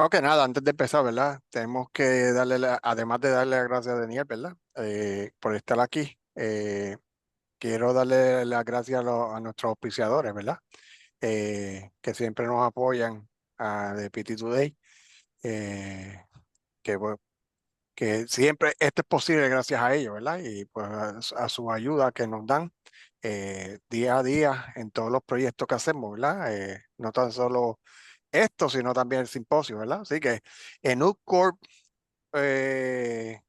Ok, nada, antes de empezar, ¿verdad? Tenemos que darle, además de darle las gracias a Daniel, ¿verdad? Por estar aquí. Quiero darle las gracias a nuestros auspiciadores, ¿verdad? Que siempre nos apoyan de PT Today. eh, que, bueno, que siempre esto es posible gracias a ellos, ¿verdad? Y pues a su ayuda que nos dan día a día en todos los proyectos que hacemos, ¿verdad? No tan solo esto, sino también el simposio, ¿verdad? Así que en UCorp, que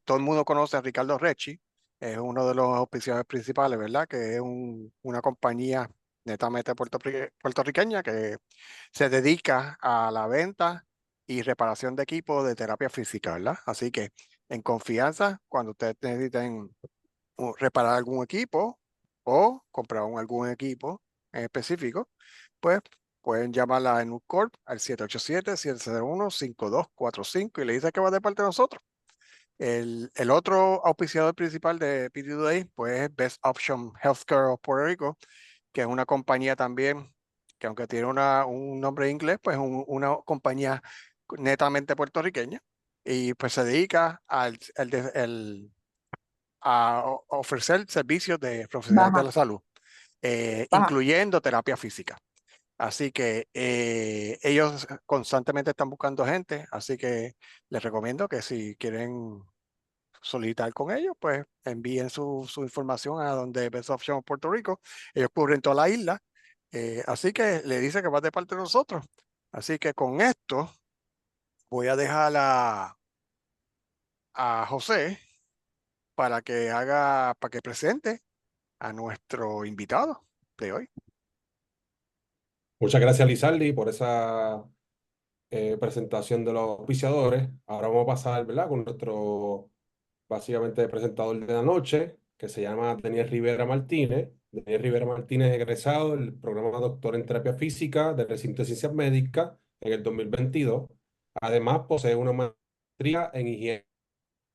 todo el mundo conoce a Ricardo Recci, es uno de los auspiciadores principales, ¿verdad? Que es una compañía netamente puertorriqueña que se dedica a la venta y reparación de equipos de terapia física, ¿verdad? Así que en confianza, cuando ustedes necesiten reparar algún equipo o comprar algún equipo en específico, pues pueden llamarla en Nucorp al 787-701-5245 y le dice que va de parte de nosotros. El otro auspiciador principal de PT Today, pues es Best Option Healthcare of Puerto Rico, que es una compañía también que aunque tiene un nombre inglés, pues una compañía netamente puertorriqueña y pues se dedica a ofrecer servicios de profesionales de Baja, la salud, baja. incluyendo terapia física. Así que ellos constantemente están buscando gente, así que les recomiendo que si quieren solicitar con ellos, pues envíen su información a donde Best Option Puerto Rico. Ellos cubren toda la isla, así que le dice que va de parte de nosotros. Así que con esto voy a dejar a José para que presente a nuestro invitado de hoy. Muchas gracias, Lizardi, por esa presentación de los auspiciadores. Ahora vamos a pasar, ¿verdad? Con nuestro, básicamente, presentador de la noche, que se llama Daniel Rivera Martínez. Daniel Rivera Martínez es egresado del programa Doctor en Terapia Física del Recinto de Ciencias Médicas en el 2022. Además, posee una maestría en higiene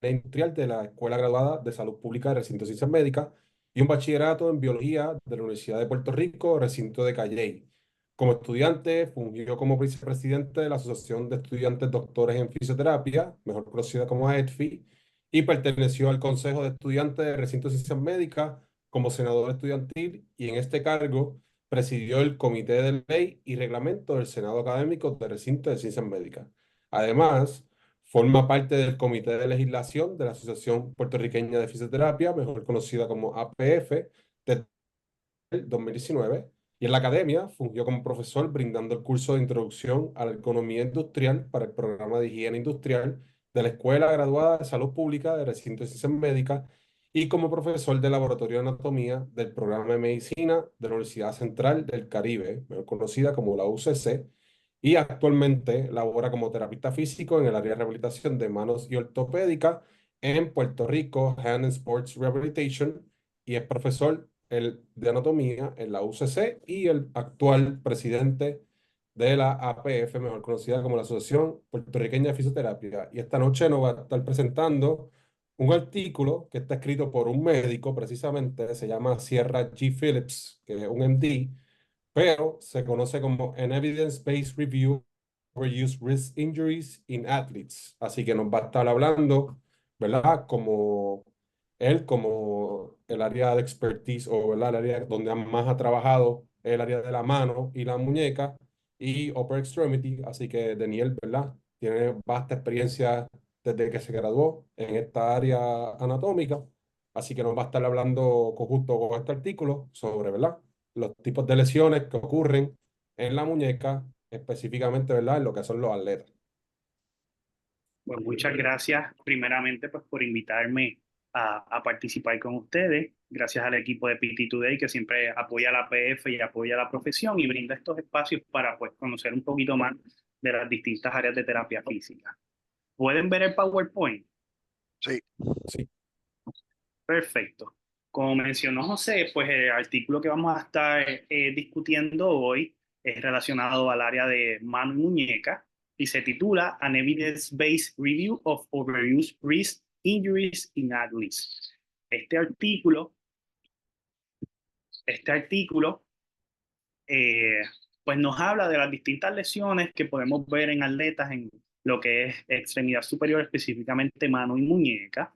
industrial de la Escuela Graduada de Salud Pública del Recinto de Ciencias Médicas y un bachillerato en biología de la Universidad de Puerto Rico, recinto de Calley. Como estudiante, fungió como vicepresidente de la Asociación de Estudiantes Doctores en Fisioterapia, mejor conocida como AETFI, y perteneció al Consejo de Estudiantes del Recinto de Ciencias Médicas como senador estudiantil y en este cargo presidió el Comité de Ley y Reglamento del Senado Académico del Recinto de Ciencias Médicas. Además, forma parte del Comité de Legislación de la Asociación Puertorriqueña de Fisioterapia, mejor conocida como APF, desde el 2019, y en la academia fungió como profesor brindando el curso de Introducción a la Economía Industrial para el programa de Higiene Industrial de la Escuela Graduada de Salud Pública de Recinto de Ciencias Médicas y como profesor de Laboratorio de Anatomía del programa de Medicina de la Universidad Central del Caribe, mejor conocida como la UCC, y actualmente labora como terapista físico en el área de rehabilitación de manos y ortopédica en Puerto Rico, Hand and Sports Rehabilitation, y es profesor de anatomía en la UCC y el actual presidente de la APF, mejor conocida como la Asociación Puertorriqueña de Fisioterapia. Y esta noche nos va a estar presentando un artículo que está escrito por un médico, precisamente, se llama Sierra G. Phillips, que es un MD, pero se conoce como an Evidence-Based Review Overuse Risk Injuries in Athletes. Así que nos va a estar hablando, ¿verdad? Como él, como el área de expertise o ¿verdad? El área donde más ha trabajado, el área de la mano y la muñeca y upper extremity. Así que Daniel, ¿verdad? Tiene vasta experiencia desde que se graduó en esta área anatómica. Así que nos va a estar hablando justo con este artículo sobre, ¿verdad? Los tipos de lesiones que ocurren en la muñeca, específicamente, ¿verdad? En lo que son los atletas. Pues muchas gracias primeramente pues, por invitarme a participar con ustedes. Gracias al equipo de PT Today que siempre apoya a la PF y apoya a la profesión y brinda estos espacios para pues, conocer un poquito más de las distintas áreas de terapia física. ¿Pueden ver el PowerPoint? Sí, Sí. Perfecto. Como mencionó José, pues el artículo que vamos a estar discutiendo hoy es relacionado al área de mano y muñeca y se titula An Evidence-Based Review of Overuse Risk Injuries in Athletes. Este artículo, este artículo eh, pues nos habla de las distintas lesiones que podemos ver en atletas en lo que es extremidad superior, específicamente mano y muñeca.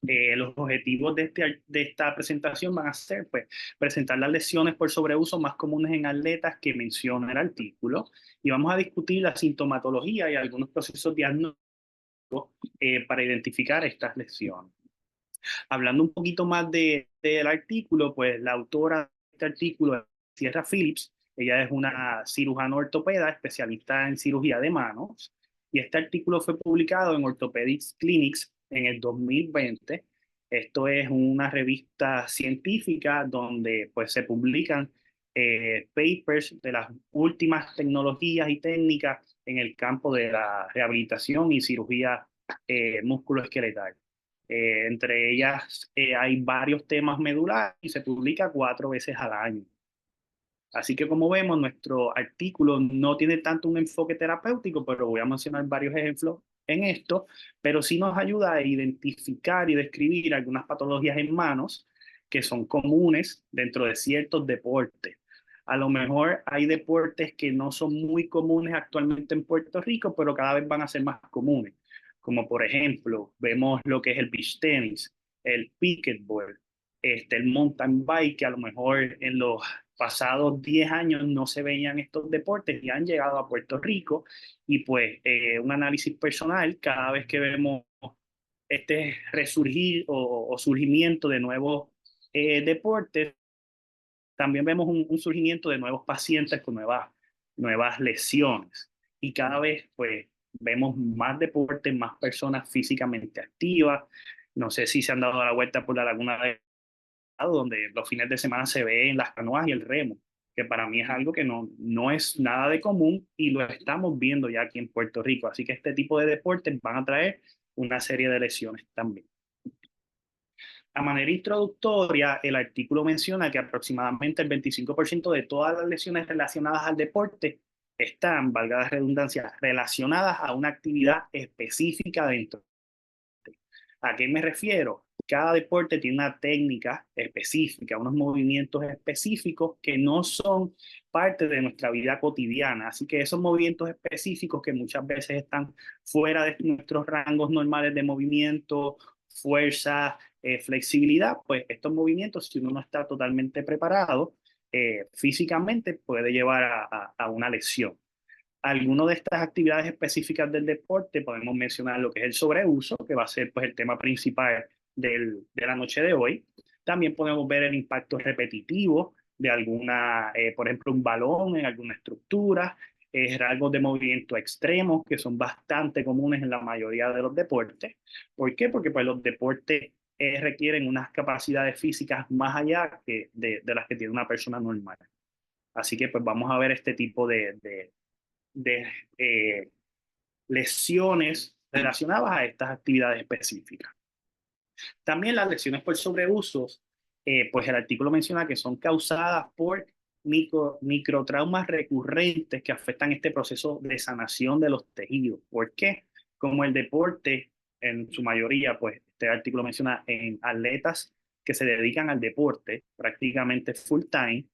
Los objetivos de esta presentación van a ser pues, presentar las lesiones por sobreuso más comunes en atletas que menciona el artículo y vamos a discutir la sintomatología y algunos procesos diagnósticos para identificar estas lesiones. Hablando un poquito más del artículo, pues la autora de este artículo es Sierra Phillips. Ella es una cirujana ortopeda especialista en cirugía de manos y este artículo fue publicado en Orthopedics Clinics en el 2020. Esto es una revista científica donde pues se publican papers de las últimas tecnologías y técnicas en el campo de la rehabilitación y cirugía musculoesqueletal. Entre ellas hay varios temas medulares y se publica 4 veces al año. Así que como vemos, nuestro artículo no tiene tanto un enfoque terapéutico, pero voy a mencionar varios ejemplos en esto, pero sí nos ayuda a identificar y describir algunas patologías en manos que son comunes dentro de ciertos deportes. A lo mejor hay deportes que no son muy comunes actualmente en Puerto Rico, pero cada vez van a ser más comunes. Como por ejemplo, vemos lo que es el beach tenis, el pickleball, el mountain bike, que a lo mejor en los pasados 10 años no se veían estos deportes y han llegado a Puerto Rico y pues un análisis personal, cada vez que vemos este resurgir o surgimiento de nuevos deportes, también vemos un surgimiento de nuevos pacientes con nuevas lesiones y cada vez pues vemos más deportes, más personas físicamente activas. No sé si se han dado la vuelta por la Laguna de donde los fines de semana se ven las canoas y el remo, que para mí es algo que no es nada de común y lo estamos viendo ya aquí en Puerto Rico. Así que este tipo de deportes van a traer una serie de lesiones también. A manera introductoria, el artículo menciona que aproximadamente el 25% de todas las lesiones relacionadas al deporte están, valga la redundancia, relacionadas a una actividad específica dentro. ¿A qué me refiero? Cada deporte tiene una técnica específica, unos movimientos específicos que no son parte de nuestra vida cotidiana. Así que esos movimientos específicos que muchas veces están fuera de nuestros rangos normales de movimiento, fuerza, flexibilidad, pues estos movimientos, si uno no está totalmente preparado físicamente, puede llevar a una lesión. Algunas de estas actividades específicas del deporte podemos mencionar lo que es el sobreuso, que va a ser pues, el tema principal de la noche de hoy. También podemos ver el impacto repetitivo de alguna, por ejemplo, un balón en alguna estructura, rasgos de movimiento extremos que son bastante comunes en la mayoría de los deportes. ¿Por qué? Porque pues, los deportes requieren unas capacidades físicas más allá de las que tiene una persona normal. Así que pues vamos a ver este tipo de lesiones relacionadas a estas actividades específicas. También las lesiones por sobreusos, pues el artículo menciona que son causadas por microtraumas recurrentes que afectan este proceso de sanación de los tejidos. ¿Por qué? Como el deporte, en su mayoría, pues este artículo menciona en atletas que se dedican al deporte prácticamente full time.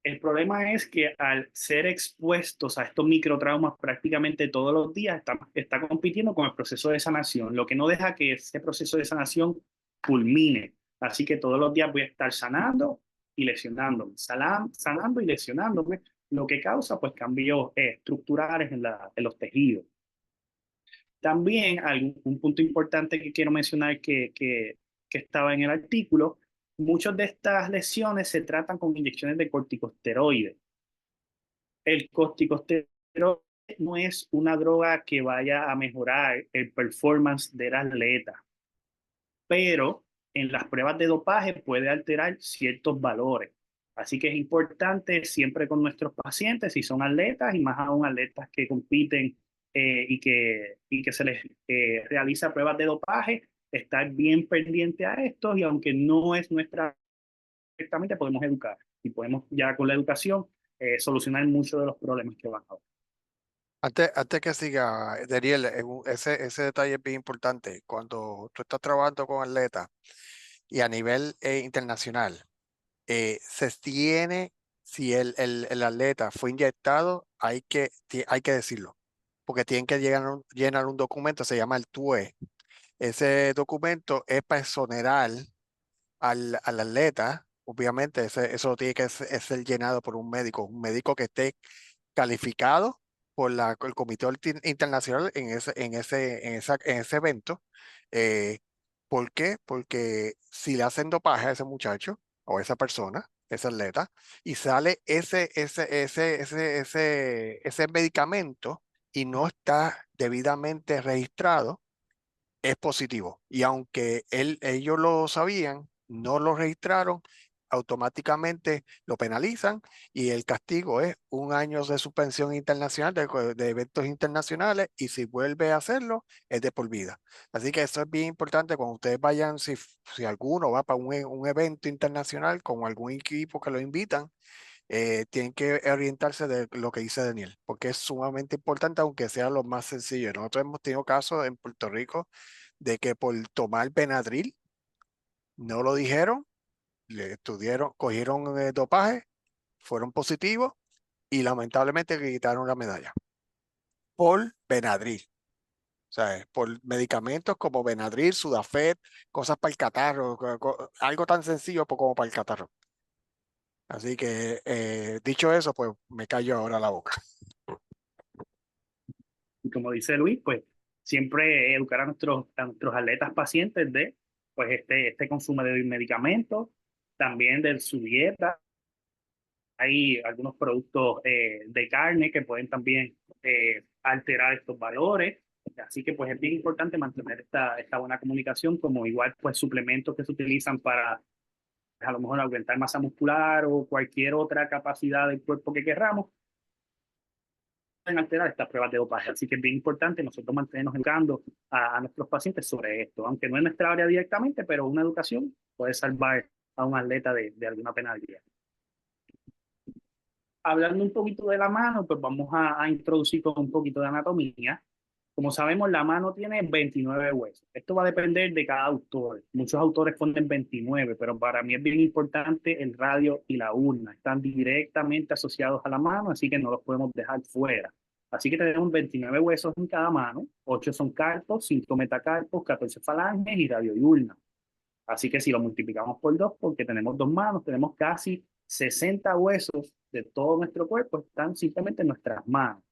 El problema es que al ser expuestos a estos microtraumas prácticamente todos los días, está compitiendo con el proceso de sanación, lo que no deja que ese proceso de sanación culmine. Así que todos los días voy a estar sanando y lesionándome, sanando y lesionándome, lo que causa pues cambios estructurales en los tejidos. También un punto importante que quiero mencionar que estaba en el artículo. Muchas de estas lesiones se tratan con inyecciones de corticosteroides. El corticosteroide no es una droga que vaya a mejorar el performance del atleta, pero en las pruebas de dopaje puede alterar ciertos valores. Así que es importante siempre con nuestros pacientes, si son atletas y más aún atletas que compiten y que se les realiza pruebas de dopaje, estar bien pendiente a estos y aunque no es nuestra directamente podemos educar y podemos ya con la educación solucionar muchos de los problemas que van a haber. Antes que siga, Daniel, ese detalle es bien importante. Cuando tú estás trabajando con atletas y a nivel internacional, se tiene si el atleta fue inyectado, hay que decirlo, porque tienen que llenar un documento, se llama el TUE. Ese documento es para exonerar al atleta. Obviamente, eso tiene que ser llenado por un médico que esté calificado por el Comité Internacional en ese evento. Eh, ¿Por qué? Porque si le hacen dopaje a ese muchacho o a esa persona, ese atleta, y sale ese medicamento y no está debidamente registrado, es positivo. Y aunque ellos lo sabían, no lo registraron, automáticamente lo penalizan y el castigo es 1 año de suspensión internacional de eventos internacionales y si vuelve a hacerlo es de por vida. Así que eso es bien importante cuando ustedes vayan, si alguno va para un evento internacional con algún equipo que lo invitan, tienen que orientarse de lo que dice Daniel, porque es sumamente importante, aunque sea lo más sencillo. Nosotros hemos tenido casos en Puerto Rico de que por tomar Benadryl no lo dijeron, cogieron dopaje, fueron positivos y lamentablemente le quitaron la medalla por Benadryl. O sea, por medicamentos como Benadryl, Sudafed, cosas para el catarro, algo tan sencillo como para el catarro. Así que, dicho eso, pues me callo ahora la boca. Y como dice Luis, pues siempre educar a nuestros atletas pacientes de pues este consumo de medicamentos, también de su dieta. Hay algunos productos de carne que pueden también alterar estos valores. Así que pues es bien importante mantener esta buena comunicación, como igual pues suplementos que se utilizan para a lo mejor aumentar masa muscular o cualquier otra capacidad del cuerpo que querramos, pueden alterar estas pruebas de dopaje. Así que es bien importante nosotros mantenernos educando a nuestros pacientes sobre esto, aunque no es nuestra área directamente, pero una educación puede salvar a un atleta de alguna penalidad. Hablando un poquito de la mano, pues vamos a introducir con un poquito de anatomía. Como sabemos, la mano tiene 29 huesos. Esto va a depender de cada autor. Muchos autores ponen 29, pero para mí es bien importante el radio y la urna. Están directamente asociados a la mano, así que no los podemos dejar fuera. Así que tenemos 29 huesos en cada mano, 8 son carpos, 5 metacarpos, 14 falanges y radio y urna. Así que si lo multiplicamos por 2, porque tenemos 2 manos, tenemos casi 60 huesos de todo nuestro cuerpo, están simplemente en nuestras manos.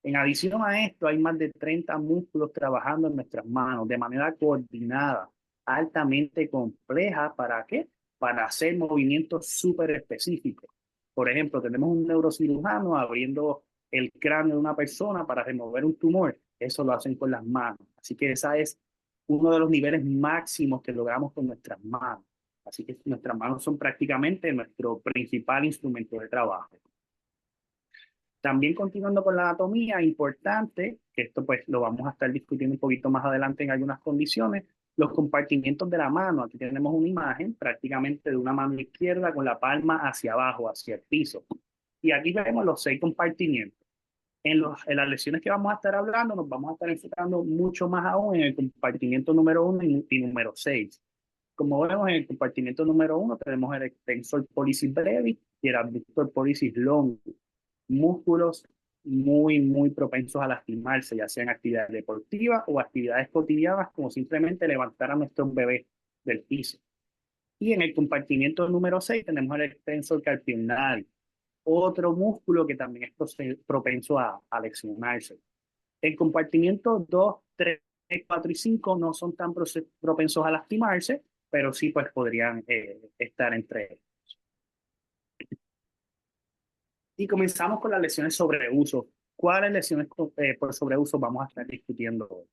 En adición a esto, hay más de 30 músculos trabajando en nuestras manos de manera coordinada, altamente compleja. ¿Para qué? Para hacer movimientos súper específicos. Por ejemplo, tenemos un neurocirujano abriendo el cráneo de una persona para remover un tumor. Eso lo hacen con las manos. Así que esa es uno de los niveles máximos que logramos con nuestras manos. Así que nuestras manos son prácticamente nuestro principal instrumento de trabajo. También continuando con la anatomía, importante, que esto pues lo vamos a estar discutiendo un poquito más adelante en algunas condiciones, los compartimientos de la mano. Aquí tenemos una imagen prácticamente de una mano izquierda con la palma hacia abajo, hacia el piso. Y aquí vemos los 6 compartimientos. En las lesiones que vamos a estar hablando, nos vamos a estar enfocando mucho más aún en el compartimiento número 1 y número 6. Como vemos en el compartimiento número 1, tenemos el extensor pollicis brevis y el abductor pollicis longus, músculos muy propensos a lastimarse, ya sean actividades deportivas o actividades cotidianas, como simplemente levantar a nuestros bebés del piso. Y en el compartimiento número 6 tenemos el extensor carpi ulnaris, otro músculo que también es propenso a lesionarse. El compartimiento 2, 3, 4 y 5 no son tan propensos a lastimarse, pero sí pues podrían estar entre ellos. Y comenzamos con las lesiones sobre uso. ¿Cuáles lesiones por sobreuso vamos a estar discutiendo hoy?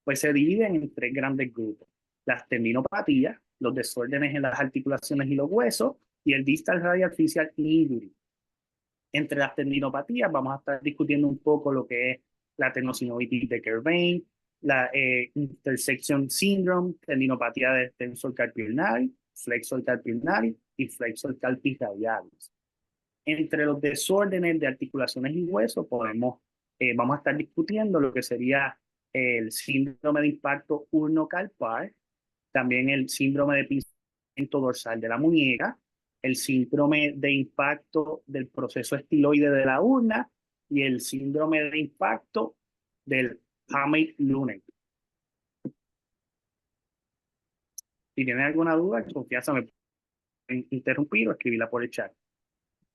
Pues se dividen en 3 grandes grupos: las tendinopatías, los desórdenes en las articulaciones y los huesos, y el distal radial facial injury. Entre las tendinopatías vamos a estar discutiendo un poco lo que es la tendinopatía de Kerr-Vein, la intersection syndrome, tendinopatía del tensor carpi ulnaris, flexor carpi ulnaris y flexor carpi radialis. Entre los desórdenes de articulaciones y huesos vamos a estar discutiendo lo que sería el síndrome de impacto ulnocarpal, también el síndrome de pinzamiento dorsal de la muñeca, el síndrome de impacto del proceso estiloide de la urna y el síndrome de impacto del Hamid-Lünen. Si tienen alguna duda, con confianza me pueden interrumpir o escribirla por el chat.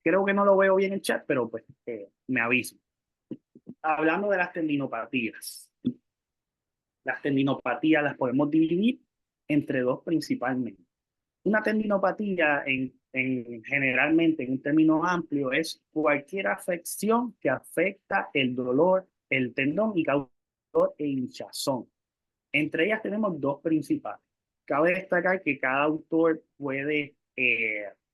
Creo que no lo veo bien en el chat, pero pues me aviso. Hablando de las tendinopatías. Las tendinopatías las podemos dividir entre dos principalmente. Una tendinopatía generalmente en un término amplio es cualquier afección que afecta el dolor, el tendón y causa dolor e hinchazón. Entre ellas tenemos dos principales. Cabe destacar que cada autor puede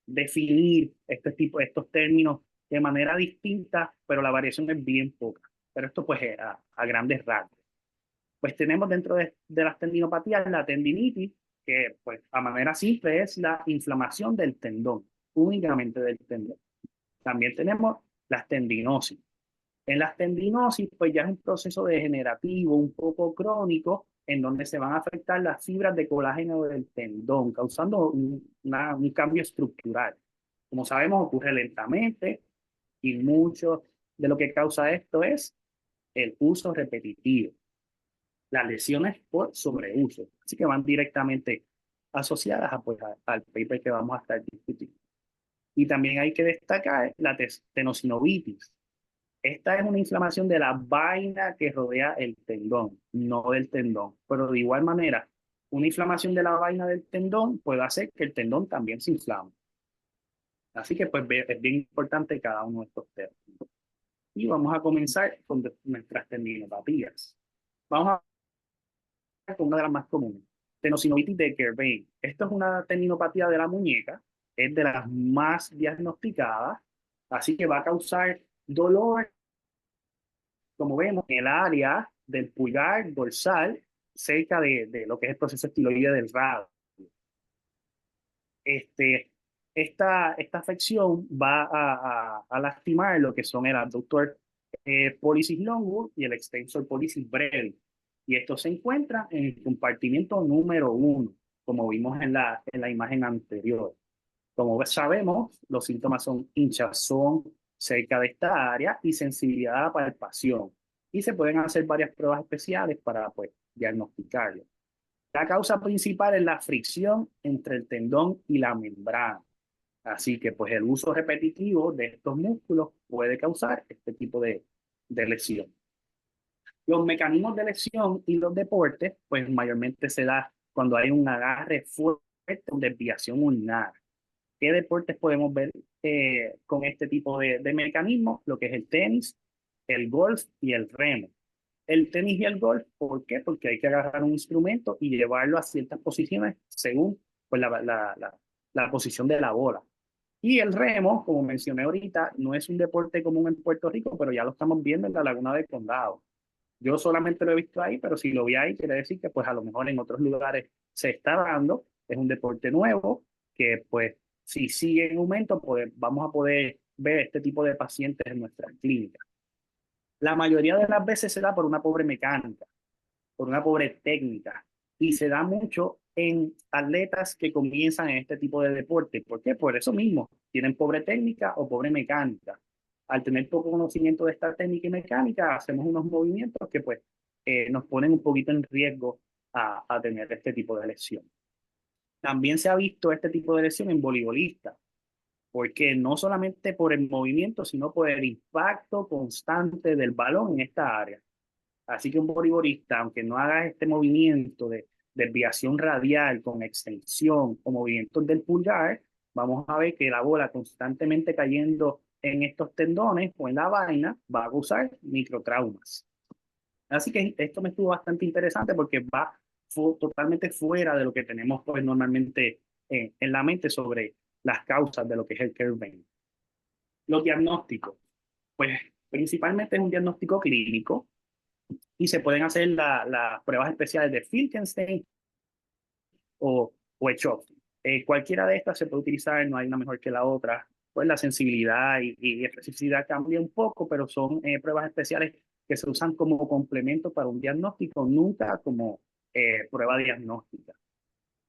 definir estos términos de manera distinta, pero la variación es bien poca. Pero esto pues a grandes rasgos. Pues tenemos dentro de las tendinopatías la tendinitis, que pues a manera simple es la inflamación del tendón, únicamente del tendón. También tenemos las tendinosis. En las tendinosis pues ya es un proceso degenerativo, un poco crónico, en donde se van a afectar las fibras de colágeno del tendón, causando un cambio estructural. Como sabemos, ocurre lentamente y mucho de lo que causa esto es el uso repetitivo, las lesiones por sobreuso. Así que van directamente asociadas al paper que vamos a estar discutiendo. Y también hay que destacar la tenosinovitis. Esta es una inflamación de la vaina que rodea el tendón, no del tendón. Pero de igual manera, una inflamación de la vaina del tendón puede hacer que el tendón también se inflame. Así que pues es bien importante cada uno de estos términos. Y vamos a comenzar con nuestras tendinopatías. Vamos a con una de las más comunes, tenosinovitis de Kerbein. Esto es una tendinopatía de la muñeca, es de las más diagnosticadas, así que va a causar dolor, como vemos, en el área del pulgar dorsal, cerca de lo que es el proceso estiloide del radio. Esta afección va a lastimar lo que son el abductor pollicis longus y el extensor pollicis brevis. Y esto se encuentra en el compartimiento número 1, como vimos en la imagen anterior. Como sabemos, los síntomas son hinchazón cerca de esta área y sensibilidad a la palpación. Y se pueden hacer varias pruebas especiales para pues, diagnosticarlo. La causa principal es la fricción entre el tendón y la membrana. Así que pues el uso repetitivo de estos músculos puede causar este tipo de lesión. Los mecanismos de lesión y los deportes, pues mayormente se da cuando hay un agarre fuerte o desviación ulnar. ¿Qué deportes podemos ver con este tipo de mecanismos? Lo que es el tenis, el golf y el remo. El tenis y el golf, ¿por qué? Porque hay que agarrar un instrumento y llevarlo a ciertas posiciones según pues, la posición de la bola. Y el remo, como mencioné ahorita, no es un deporte común en Puerto Rico, pero ya lo estamos viendo en la Laguna del Condado. Yo solamente lo he visto ahí, pero si lo vi ahí, quiere decir que pues a lo mejor en otros lugares se está dando. Es un deporte nuevo que pues si sigue en aumento, pues vamos a poder ver este tipo de pacientes en nuestras clínicas. La mayoría de las veces se da por una pobre mecánica, por una pobre técnica, y se da mucho en atletas que comienzan en este tipo de deporte. ¿Por qué? Por eso mismo, tienen pobre técnica o pobre mecánica. Al tener poco conocimiento de esta técnica y mecánica, hacemos unos movimientos que pues nos ponen un poquito en riesgo a tener este tipo de lesión. También se ha visto este tipo de lesión en voleibolistas, porque no solamente por el movimiento, sino por el impacto constante del balón en esta área. Así que un voleibolista, aunque no haga este movimiento de desviación radial con extensión o movimientos del pulgar, vamos a ver que la bola constantemente cayendo en estos tendones o en la vaina va a causar microtraumas. Así que esto me estuvo bastante interesante porque va totalmente fuera de lo que tenemos pues, normalmente en la mente sobre las causas de lo que es el Kerbein. Los diagnósticos, pues principalmente es un diagnóstico clínico y se pueden hacer las pruebas especiales de Finkelstein o Schoff. Cualquiera de estas se puede utilizar, no hay una mejor que la otra. Pues la sensibilidad y especificidad cambia un poco, pero son pruebas especiales que se usan como complemento para un diagnóstico, nunca como prueba diagnóstica.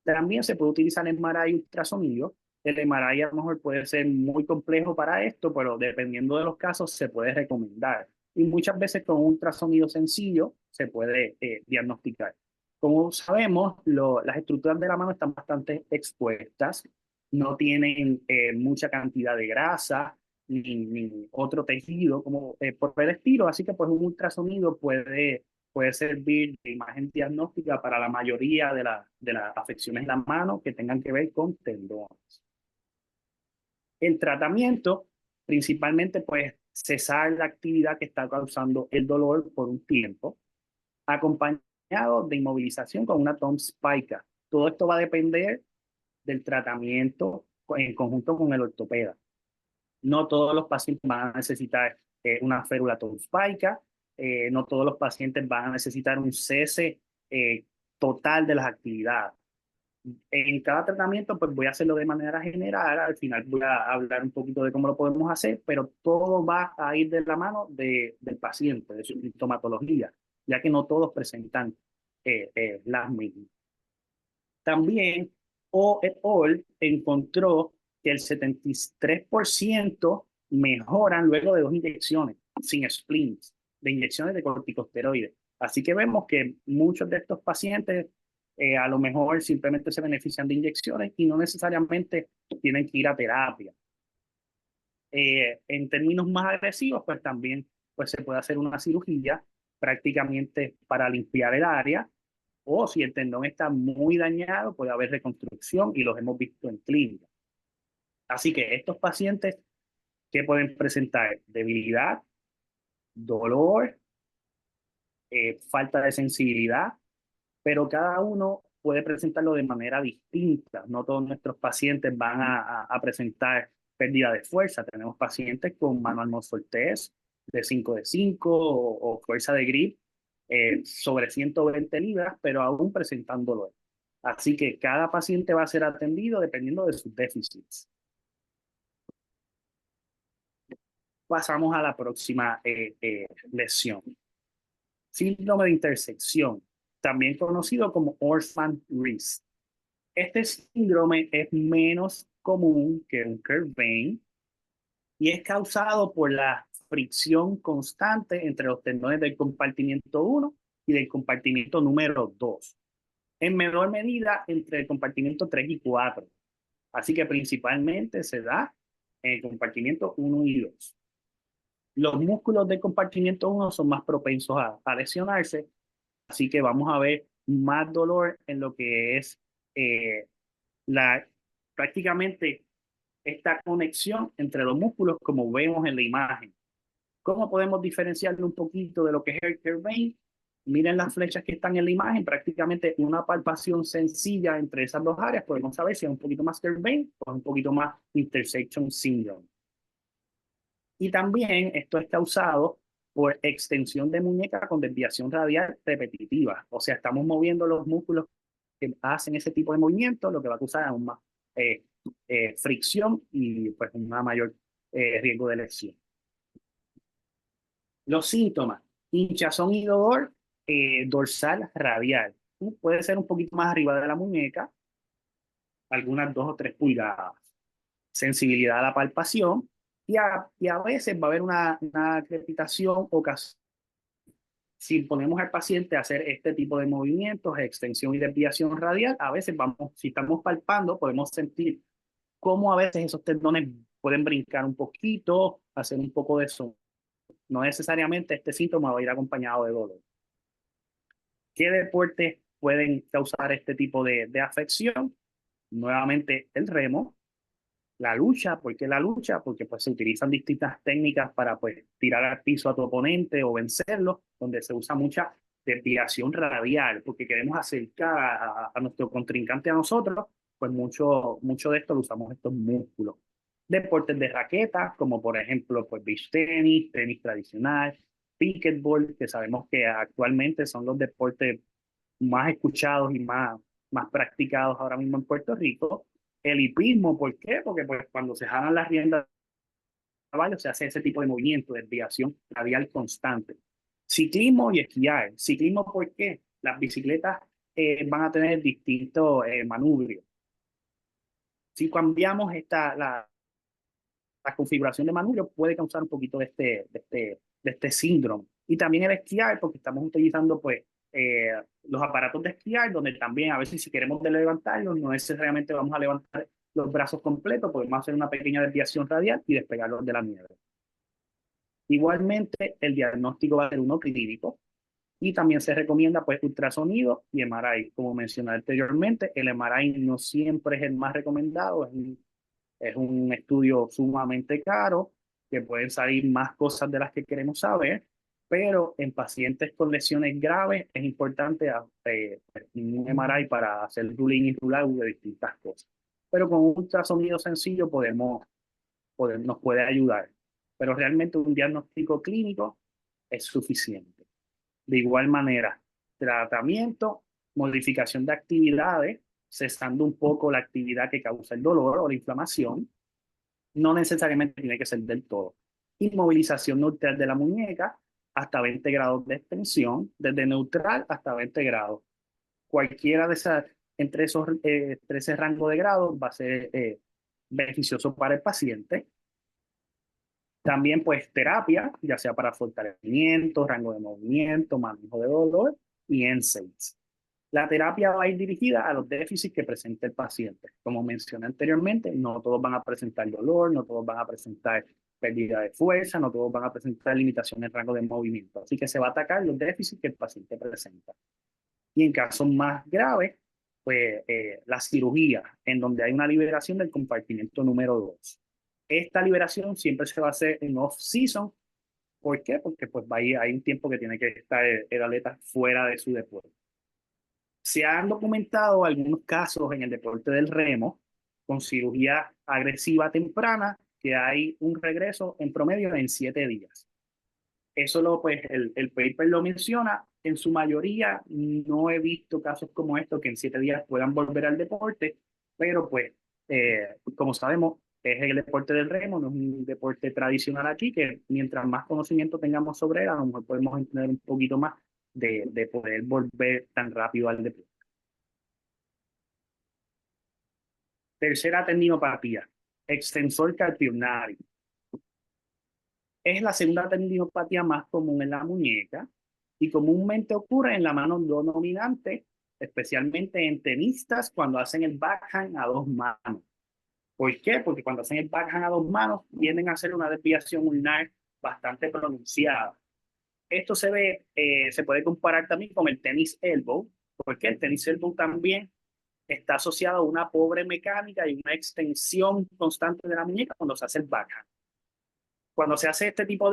También se puede utilizar en MRI y ultrasonido El MRI a lo mejor puede ser muy complejo para esto, pero dependiendo de los casos se puede recomendar. Y muchas veces con un ultrasonido sencillo se puede diagnosticar. Como sabemos, las estructuras de la mano están bastante expuestas, no tienen mucha cantidad de grasa ni otro tejido como por el estilo, así que pues un ultrasonido puede servir de imagen diagnóstica para la mayoría de las afecciones de la mano que tengan que ver con tendones. El tratamiento, principalmente, pues cesar la actividad que está causando el dolor por un tiempo, acompañado de inmovilización con una TOM spica. Todo esto va a depender del tratamiento en conjunto con el ortopeda. No todos los pacientes van a necesitar una férula TOM spica, no todos los pacientes van a necesitar un cese total de las actividades. En cada tratamiento, pues voy a hacerlo de manera general. Al final voy a hablar un poquito de cómo lo podemos hacer, pero todo va a ir de la mano del paciente, de su sintomatología, ya que no todos presentan las mismas. También O et al. Encontró que el 73% mejoran luego de 2 inyecciones, sin splints, de inyecciones de corticosteroides. Así que vemos que muchos de estos pacientes a lo mejor simplemente se benefician de inyecciones y no necesariamente tienen que ir a terapia. En términos más agresivos, pues también pues, se puede hacer una cirugía prácticamente para limpiar el área, o si el tendón está muy dañado, puede haber reconstrucción y los hemos visto en clínica. Así que estos pacientes que pueden presentar debilidad, dolor, falta de sensibilidad, pero cada uno puede presentarlo de manera distinta. No todos nuestros pacientes van a presentar pérdida de fuerza. Tenemos pacientes con manual muscle test de 5 de 5 o fuerza de grip sobre 120 libras, pero aún presentan dolor. Así que cada paciente va a ser atendido dependiendo de sus déficits. Pasamos a la próxima lesión. Síndrome de intersección, también conocido como Orphan Wrist. Este síndrome es menos común que un curve vein y es causado por la fricción constante entre los tendones del compartimiento 1 y del compartimiento número 2, en menor medida entre el compartimiento 3 y 4. Así que principalmente se da en el compartimiento 1 y 2. Los músculos del compartimiento 1 son más propensos a lesionarse, así que vamos a ver más dolor en lo que es eh, prácticamente esta conexión entre los músculos como vemos en la imagen. ¿Cómo podemos diferenciarlo un poquito de lo que es el curve vein? Miren las flechas que están en la imagen, prácticamente una palpación sencilla entre esas dos áreas, podemos saber si es un poquito más curve vein o un poquito más intersection syndrome. Y también esto es causado por extensión de muñeca con desviación radial repetitiva. O sea, estamos moviendo los músculos que hacen ese tipo de movimiento, lo que va a causar aún más fricción y pues un mayor riesgo de lesión. Los síntomas: hinchazón y dolor dorsal radial. Puede ser un poquito más arriba de la muñeca, algunas 2 o 3 pulgadas. Sensibilidad a la palpación y a veces va a haber una crepitación ocasional. Si ponemos al paciente a hacer este tipo de movimientos, extensión y desviación radial, a veces si estamos palpando, podemos sentir cómo a veces esos tendones pueden brincar un poquito, hacer un poco de eso. No necesariamente este síntoma va a ir acompañado de dolor. ¿Qué deportes pueden causar este tipo de afección? Nuevamente el remo, la lucha. ¿Por qué la lucha? Porque pues se utilizan distintas técnicas para pues tirar al piso a tu oponente o vencerlo, donde se usa mucha desviación radial, porque queremos acercar a nuestro contrincante a nosotros, pues mucho de esto lo usamos estos músculos. Deportes de raqueta, como por ejemplo pues beach tenis, tenis tradicional, pickleball, que sabemos que actualmente son los deportes más escuchados y más practicados ahora mismo en Puerto Rico. El hipismo, ¿por qué? Porque pues, cuando se jalan las riendas de caballo se hace ese tipo de movimiento, desviación radial constante. Ciclismo y esquiar. Ciclismo, ¿por qué? Las bicicletas van a tener distintos manubrios. Si cambiamos la configuración de manubrio, puede causar un poquito de este síndrome. Y también el esquiar, porque estamos utilizando pues los aparatos de esquiar, donde también a veces si queremos levantarlos, no necesariamente vamos a levantar los brazos completos, podemos hacer una pequeña desviación radial y despegarlos de la nieve. Igualmente, el diagnóstico va a ser uno clínico y también se recomienda pues ultrasonido y MRI. Como mencioné anteriormente, el MRI no siempre es el más recomendado, es un estudio sumamente caro, que pueden salir más cosas de las que queremos saber, pero en pacientes con lesiones graves es importante un MRI para hacer ruling y rule out de distintas cosas. Pero con un ultrasonido sencillo nos puede ayudar. Pero realmente un diagnóstico clínico es suficiente. De igual manera, tratamiento, modificación de actividades, cesando un poco la actividad que causa el dolor o la inflamación, no necesariamente tiene que ser del todo. Inmovilización neutral de la muñeca hasta 20 grados de extensión, desde neutral hasta 20 grados. Cualquiera de esas, entre ese rango de grados va a ser beneficioso para el paciente. También pues terapia, ya sea para fortalecimiento, rango de movimiento, manejo de dolor y NSAIDs. La terapia va a ir dirigida a los déficits que presenta el paciente. Como mencioné anteriormente, no todos van a presentar dolor, no todos van a presentar pérdida de fuerza, no todos van a presentar limitaciones en rango de movimiento. Así que se va a atacar los déficits que el paciente presenta. Y en casos más graves, pues la cirugía, en donde hay una liberación del compartimiento número 2. Esta liberación siempre se va a hacer en off-season. ¿Por qué? Porque pues hay un tiempo que tiene que estar el atleta fuera de su deporte. Se han documentado algunos casos en el deporte del remo con cirugía agresiva temprana que hay un regreso en promedio en 7 días. Eso pues el paper lo menciona. En su mayoría no he visto casos como estos que en 7 días puedan volver al deporte, pero pues como sabemos es el deporte del remo, no es un deporte tradicional aquí, que mientras más conocimiento tengamos sobre él, a lo mejor podemos entender un poquito más de poder volver tan rápido al deporte. Tercera tendinopatía, extensor carpionario. Es la segunda tendinopatía más común en la muñeca y comúnmente ocurre en la mano no dominante, especialmente en tenistas cuando hacen el backhand a 2 manos. ¿Por qué? Porque cuando hacen el backhand a 2 manos tienden a hacer una desviación ulnar bastante pronunciada. Esto se puede comparar también con el tenis elbow, porque el tenis elbow también está asociado a una pobre mecánica y una extensión constante de la muñeca cuando se hace el backhand. Cuando se hace este tipo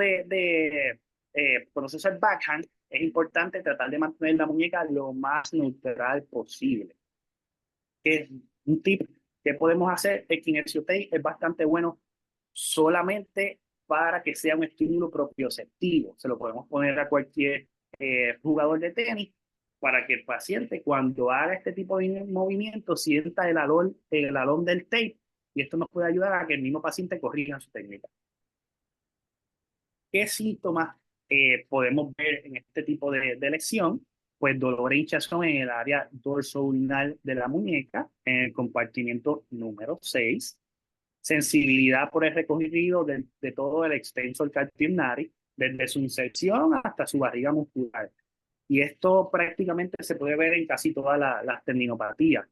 cuando se hace el backhand, es importante tratar de mantener la muñeca lo más neutral posible. Que un tip que podemos hacer, el kinesio tape es bastante bueno solamente para que sea un estímulo propioceptivo. Se lo podemos poner a cualquier jugador de tenis para que el paciente cuando haga este tipo de movimiento sienta el alón del tape y esto nos puede ayudar a que el mismo paciente corrija su técnica. ¿Qué síntomas podemos ver en este tipo de lesión? Pues dolor e hinchazón en el área dorso-ulnar de la muñeca, en el compartimiento número 6, sensibilidad por el recorrido de todo el extensor carpionario, desde su inserción hasta su barriga muscular. Y esto prácticamente se puede ver en casi todas las tendinopatías.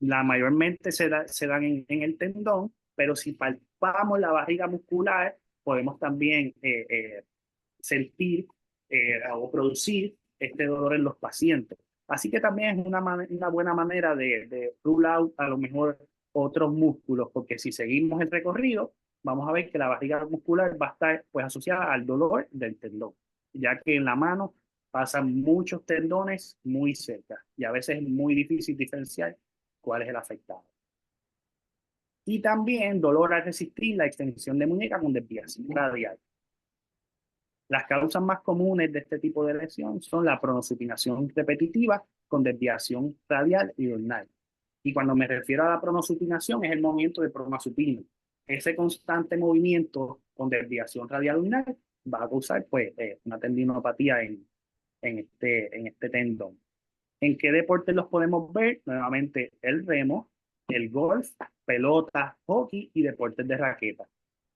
Mayormente se dan en el tendón, pero si palpamos la barriga muscular, podemos también sentir o producir este dolor en los pacientes. Así que también es una buena manera de rule out a lo mejor otros músculos, porque si seguimos el recorrido, vamos a ver que la barriga muscular va a estar pues asociada al dolor del tendón, ya que en la mano pasan muchos tendones muy cerca y a veces es muy difícil diferenciar cuál es el afectado. Y también dolor al resistir la extensión de muñeca con desviación radial. Las causas más comunes de este tipo de lesión son la pronosupinación repetitiva con desviación radial y ulnar. Y cuando me refiero a la pronosupinación es el movimiento de pronosupino. Ese constante movimiento con desviación radial ulnar va a causar pues, una tendinopatía en este tendón. ¿En qué deportes los podemos ver? Nuevamente el remo, el golf, pelota, hockey y deportes de raqueta.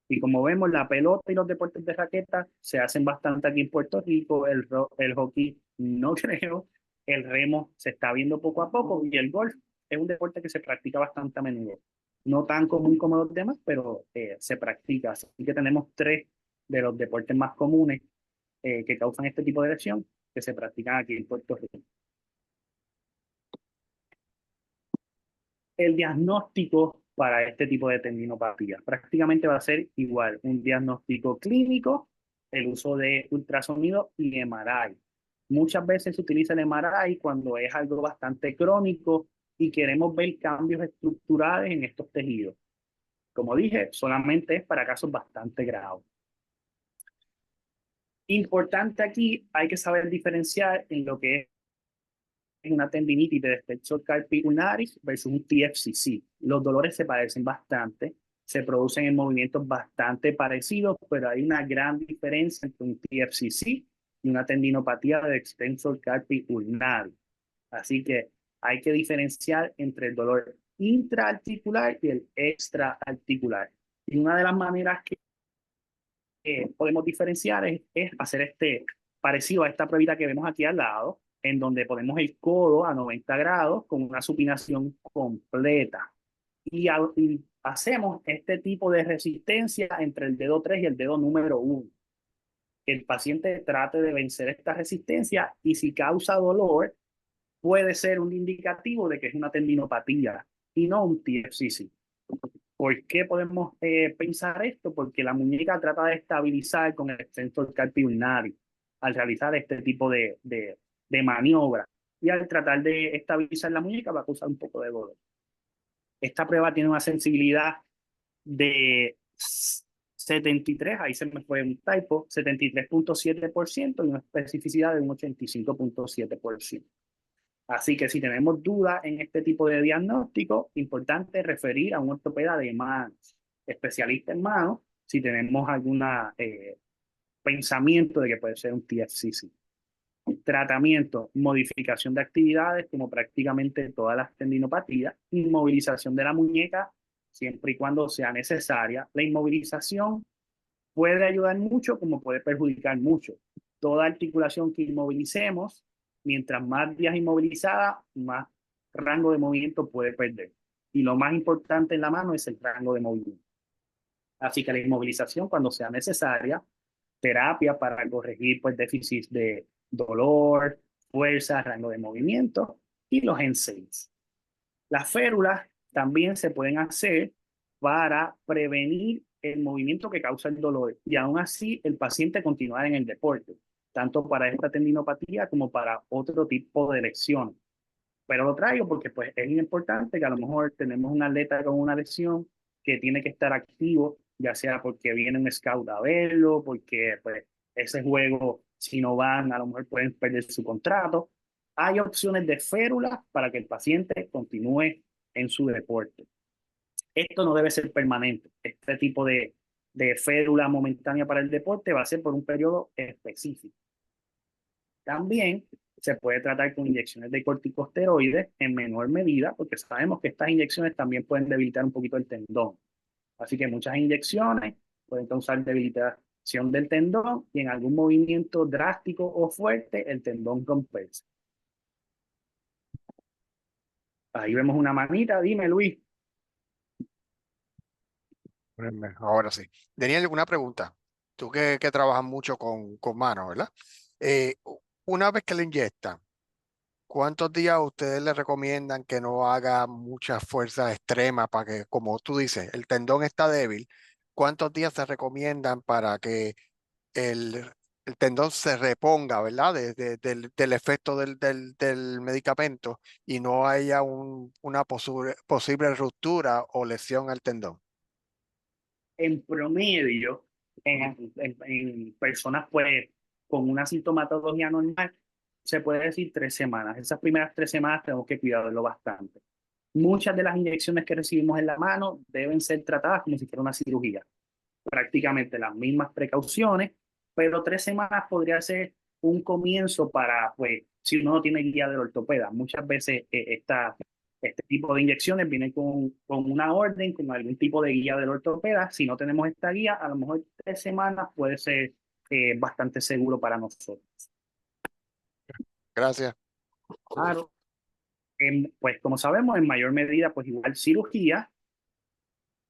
Y como vemos, la pelota y los deportes de raqueta se hacen bastante aquí en Puerto Rico, el hockey no creo, el remo se está viendo poco a poco y el golf es un deporte que se practica bastante a menudo. No tan común como los demás, pero se practica. Así que tenemos tres de los deportes más comunes que causan este tipo de lesión que se practican aquí en Puerto Rico. El diagnóstico para este tipo de tendinopatía prácticamente va a ser igual, un diagnóstico clínico, el uso de ultrasonido y MRI. Muchas veces se utiliza el MRI cuando es algo bastante crónico y queremos ver cambios estructurales en estos tejidos. Como dije, solamente es para casos bastante graves. Importante aquí, hay que saber diferenciar en lo que es una tendinitis de extensor carpi ulnaris versus un TFCC. Los dolores se parecen bastante, se producen en movimientos bastante parecidos, pero hay una gran diferencia entre un TFCC y una tendinopatía de extensor carpi ulnaris. Así que hay que diferenciar entre el dolor intraarticular y el extraarticular. Y una de las maneras que podemos diferenciar es hacer este parecido a esta pruebita que vemos aquí al lado, en donde ponemos el codo a 90 grados con una supinación completa. Y hacemos este tipo de resistencia entre el dedo 3 y el dedo número 1. El paciente trate de vencer esta resistencia y si causa dolor, puede ser un indicativo de que es una tendinopatía y no un TFCC. ¿Por qué podemos pensar esto? Porque la muñeca trata de estabilizar con el extensor carpi ulnaris al realizar este tipo de maniobra. Y al tratar de estabilizar la muñeca va a causar un poco de dolor. Esta prueba tiene una sensibilidad de 73, ahí se me fue un typo, 73.7% y una especificidad de un 85.7%. Así que si tenemos dudas en este tipo de diagnóstico, importante referir a un ortopeda de manos, especialista en manos, si tenemos algún pensamiento de que puede ser un TFCC. Tratamiento, modificación de actividades como prácticamente todas las tendinopatías, inmovilización de la muñeca siempre y cuando sea necesaria. La inmovilización puede ayudar mucho como puede perjudicar mucho. Toda articulación que inmovilicemos, mientras más días inmovilizada, más rango de movimiento puede perder. Y lo más importante en la mano es el rango de movimiento. Así que la inmovilización, cuando sea necesaria, terapia para corregir pues, déficits de dolor, fuerza, rango de movimiento y los NSAIDs. Las férulas también se pueden hacer para prevenir el movimiento que causa el dolor y aún así el paciente continuar en el deporte, tanto para esta tendinopatía como para otro tipo de lesión. Pero lo traigo porque pues, es importante que a lo mejor tenemos un atleta con una lesión que tiene que estar activo, ya sea porque viene un scout a verlo, porque pues, ese juego, si no van, a lo mejor pueden perder su contrato. Hay opciones de férulas para que el paciente continúe en su deporte. Esto no debe ser permanente. Este tipo de férula momentánea para el deporte va a ser por un periodo específico. También se puede tratar con inyecciones de corticosteroides en menor medida, porque sabemos que estas inyecciones también pueden debilitar un poquito el tendón. Así que muchas inyecciones pueden causar debilitación del tendón y en algún movimiento drástico o fuerte el tendón compensa. Ahí vemos una manita. Dime, Luis. Ahora sí. Daniel, una pregunta. Tú que trabajas mucho con manos, ¿verdad? Eh, una vez que le inyectan, ¿cuántos días ustedes le recomiendan que no haga mucha fuerza extrema para que, como tú dices, el tendón está débil? ¿Cuántos días se recomiendan para que el tendón se reponga, ¿verdad? Del efecto del medicamento y no haya una posible ruptura o lesión al tendón? En promedio, en personas pues, con una sintomatología normal, se puede decir 3 semanas. Esas primeras 3 semanas tenemos que cuidarlo bastante. Muchas de las inyecciones que recibimos en la mano deben ser tratadas como si fuera una cirugía. Prácticamente las mismas precauciones, pero 3 semanas podría ser un comienzo para, pues, si uno no tiene guía del ortopeda. Muchas veces Este tipo de inyecciones vienen con una orden, con algún tipo de guía del ortopeda. Si no tenemos esta guía, a lo mejor 3 semanas puede ser bastante seguro para nosotros. Gracias. Claro. Pues como sabemos, en mayor medida, pues igual cirugía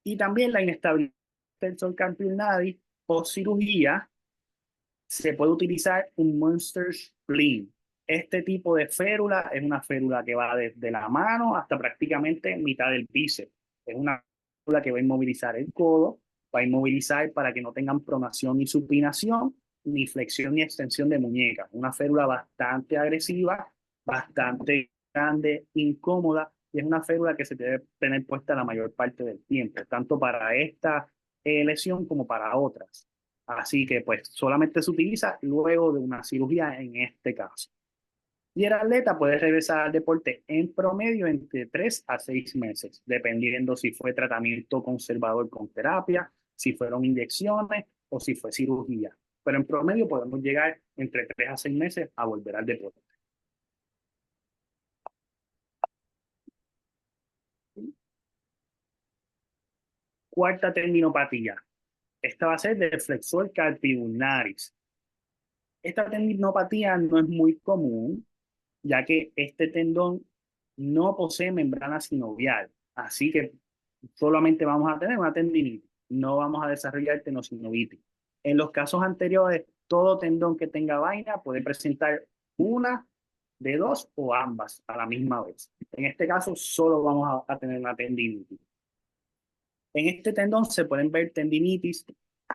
y también la inestabilidad del tensor carpio-ulnaris post cirugía se puede utilizar un Monster Spleen. Este tipo de férula es una férula que va desde la mano hasta prácticamente mitad del bíceps. Es una férula que va a inmovilizar el codo, va a inmovilizar para que no tengan pronación ni supinación, ni flexión ni extensión de muñeca. Una férula bastante agresiva, bastante grande, incómoda, y es una férula que se debe tener puesta la mayor parte del tiempo, tanto para esta lesión como para otras. Así que pues solamente se utiliza luego de una cirugía en este caso. Y el atleta puede regresar al deporte en promedio entre 3 a 6 meses, dependiendo si fue tratamiento conservador con terapia, si fueron inyecciones o si fue cirugía. Pero en promedio podemos llegar entre 3 a 6 meses a volver al deporte. Cuarta tendinopatía. Esta va a ser del flexor carpio-ulnaris. Esta tendinopatía no es muy común, ya que este tendón no posee membrana sinovial. Así que solamente vamos a tener una tendinitis, no vamos a desarrollar tenosinovitis. En los casos anteriores, todo tendón que tenga vaina puede presentar una de dos o ambas a la misma vez. En este caso, solo vamos a tener una tendinitis. En este tendón se pueden ver tendinitis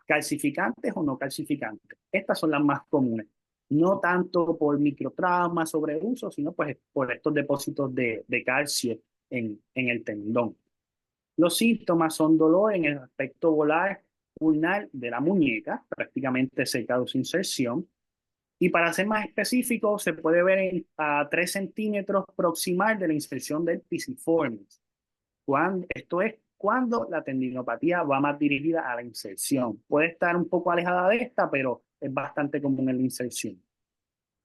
calcificantes o no calcificantes. Estas son las más comunes. No tanto por microtrauma, sobreuso, sino pues por estos depósitos de calcio en el tendón. Los síntomas son dolor en el aspecto volar ulnar de la muñeca, prácticamente cerca de su inserción. Y para ser más específico, se puede ver a 3 centímetros proximal de la inserción del pisiformis. Esto es cuando la tendinopatía va más dirigida a la inserción. Puede estar un poco alejada de esta, pero es bastante común en la inserción.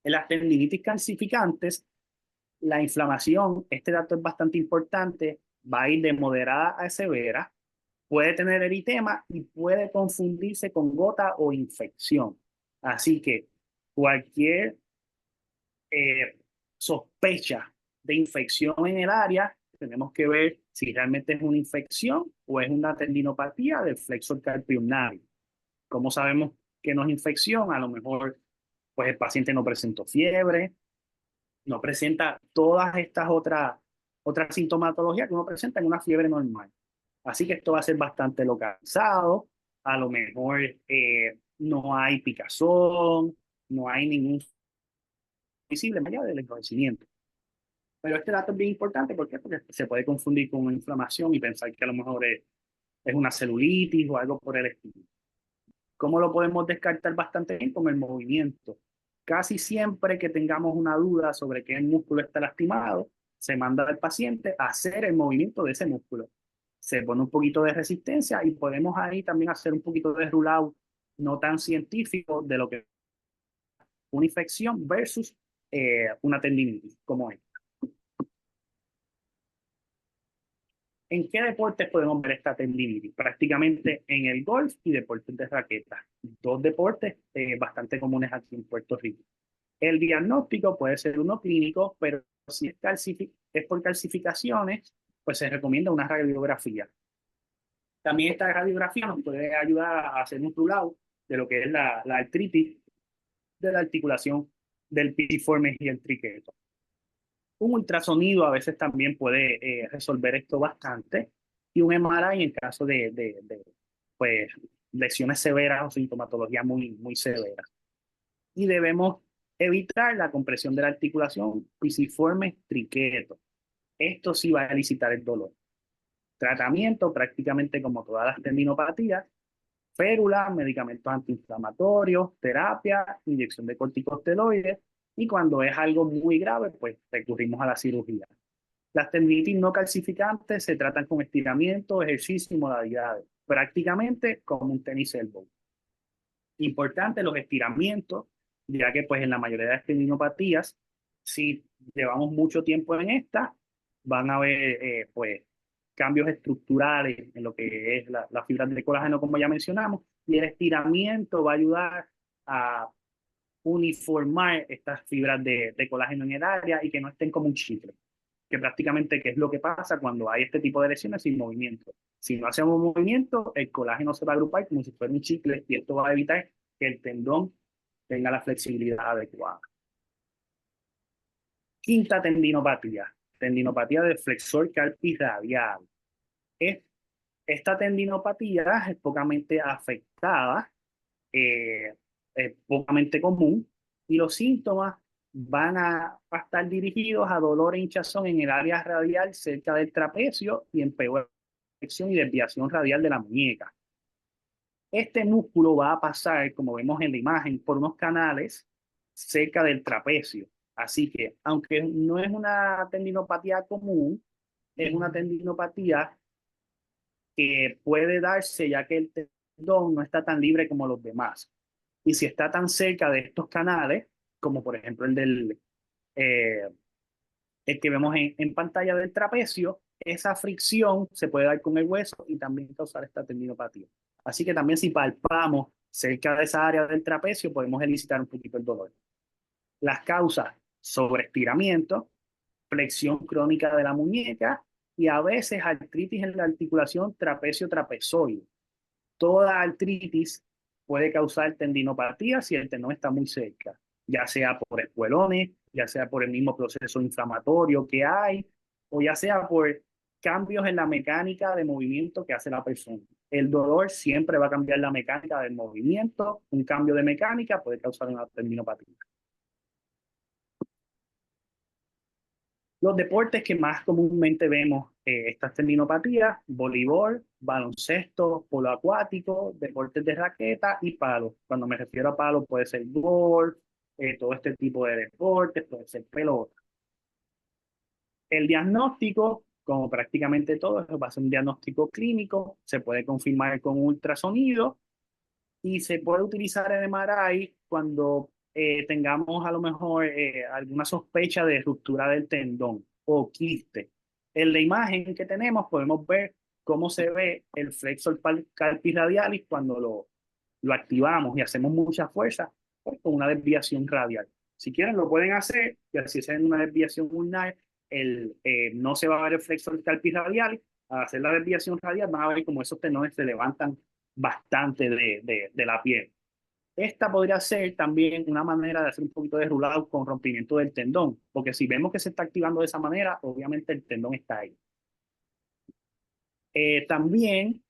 En las tendinitis calcificantes, la inflamación, este dato es bastante importante, va a ir de moderada a severa, puede tener eritema y puede confundirse con gota o infección. Así que cualquier sospecha de infección en el área, tenemos que ver si realmente es una infección o es una tendinopatía del flexor carpio-ulnaris. ¿Cómo sabemos que no es infección? A lo mejor pues el paciente no presentó fiebre, no presenta todas estas otras sintomatologías que uno presenta en una fiebre normal. Así que esto va a ser bastante localizado, a lo mejor no hay picazón, no hay ningún visible más allá del enrojecimiento. Pero este dato es bien importante, ¿por qué? Porque se puede confundir con una inflamación y pensar que a lo mejor es una celulitis o algo por el estilo. ¿Cómo lo podemos descartar bastante bien? Con el movimiento. Casi siempre que tengamos una duda sobre qué músculo está lastimado, se manda al paciente a hacer el movimiento de ese músculo. Se pone un poquito de resistencia y podemos ahí también hacer un poquito de rule out no tan científico de lo que es una infección versus una tendinitis como es. ¿En qué deportes podemos ver esta tendinitis? Prácticamente en el golf y deportes de raqueta. Dos deportes bastante comunes aquí en Puerto Rico. El diagnóstico puede ser uno clínico, pero si es por calcificaciones, pues se recomienda una radiografía. También esta radiografía nos puede ayudar a hacer un rule-out de lo que es la artritis de la articulación del piriformes y el triqueto. Un ultrasonido a veces también puede resolver esto bastante, y un MRI en caso de pues, lesiones severas o sintomatología muy severa. Y debemos evitar la compresión de la articulación pisiforme triqueto. Esto sí va a elicitar el dolor. Tratamiento prácticamente como todas las tendinopatías, férula, medicamentos antiinflamatorios, terapia, inyección de corticosteroides, y cuando es algo muy grave, pues recurrimos a la cirugía. Las tendinitis no calcificantes se tratan con estiramiento, ejercicio y modalidades, prácticamente como un tenis elbow. Importante los estiramientos, ya que pues en la mayoría de las tendinopatías, si llevamos mucho tiempo en esta, van a haber pues cambios estructurales en lo que es las fibras de colágeno, como ya mencionamos, y el estiramiento va a ayudar a uniformar estas fibras de colágeno en el área y que no estén como un chicle, que prácticamente qué es lo que pasa cuando hay este tipo de lesiones sin movimiento. Si no hacemos movimiento, el colágeno se va a agrupar como si fuera un chicle y esto va a evitar que el tendón tenga la flexibilidad adecuada. Quinta tendinopatía, tendinopatía del flexor carpi radial. Esta tendinopatía es pocamente afectada, es pocamente común, y los síntomas van a estar dirigidos a dolor e hinchazón en el área radial cerca del trapecio y en peor flexión y desviación radial de la muñeca. Este músculo va a pasar, como vemos en la imagen, por unos canales cerca del trapecio. Así que, aunque no es una tendinopatía común, es una tendinopatía que puede darse ya que el tendón no está tan libre como los demás. Y si está tan cerca de estos canales, como por ejemplo el que vemos en pantalla del trapecio, esa fricción se puede dar con el hueso y también causar esta tendinopatía. Así que también si palpamos cerca de esa área del trapecio, podemos elicitar un poquito el dolor. Las causas: sobreestiramiento, flexión crónica de la muñeca y a veces artritis en la articulación trapecio-trapezoide. Toda artritis puede causar tendinopatía si el tendón está muy cerca, ya sea por espuelones, ya sea por el mismo proceso inflamatorio que hay, o ya sea por cambios en la mecánica de movimiento que hace la persona. El dolor siempre va a cambiar la mecánica del movimiento. Un cambio de mecánica puede causar una tendinopatía. Los deportes que más comúnmente vemos estas tendinopatías: voleibol, baloncesto, polo acuático, deportes de raqueta y palo. Cuando me refiero a palo puede ser golf, todo este tipo de deportes, puede ser pelota. El diagnóstico, como prácticamente todo, va a ser un diagnóstico clínico, se puede confirmar con ultrasonido y se puede utilizar el MRI cuando tengamos a lo mejor alguna sospecha de ruptura del tendón o quiste. En la imagen que tenemos podemos ver cómo se ve el flexor carpi radialis cuando lo activamos y hacemos mucha fuerza, pues, con una desviación radial. Si quieren lo pueden hacer y así hacen una desviación ulnar, no se va a ver el flexor carpi radialis. Al hacer la desviación radial van a ver cómo esos tendones se levantan bastante de la piel. Esta podría ser también una manera de hacer un poquito de roll out con rompimiento del tendón, porque si vemos que se está activando de esa manera, obviamente el tendón está ahí. También,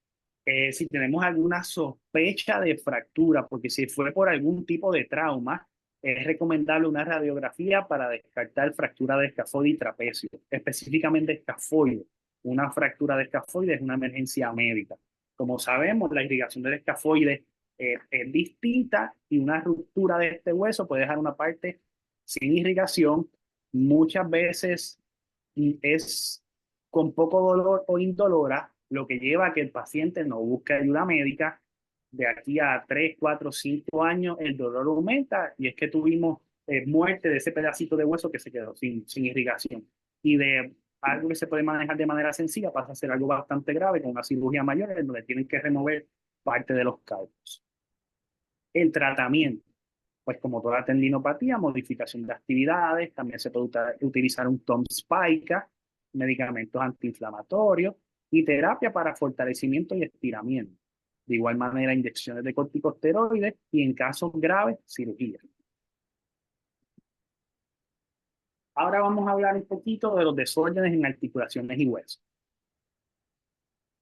si tenemos alguna sospecha de fractura, porque si fue por algún tipo de trauma, es recomendable una radiografía para descartar fractura de escafoide y trapecio, específicamente escafoide. Una fractura de escafoide es una emergencia médica. Como sabemos, la irrigación del escafoide es distinta y una ruptura de este hueso puede dejar una parte sin irrigación. Muchas veces es con poco dolor o indolora, lo que lleva a que el paciente no busque ayuda médica. De aquí a 3, 4, 5 años el dolor aumenta y es que tuvimos muerte de ese pedacito de hueso que se quedó sin irrigación. Y de algo que se puede manejar de manera sencilla pasa a ser algo bastante grave con una cirugía mayor en donde tienen que remover parte de los carpos. El tratamiento: pues como toda tendinopatía, modificación de actividades, también se puede utilizar un TOM spica, medicamentos antiinflamatorios y terapia para fortalecimiento y estiramiento. De igual manera, inyecciones de corticosteroides y en casos graves, cirugía. Ahora vamos a hablar un poquito de los desórdenes en articulaciones y huesos.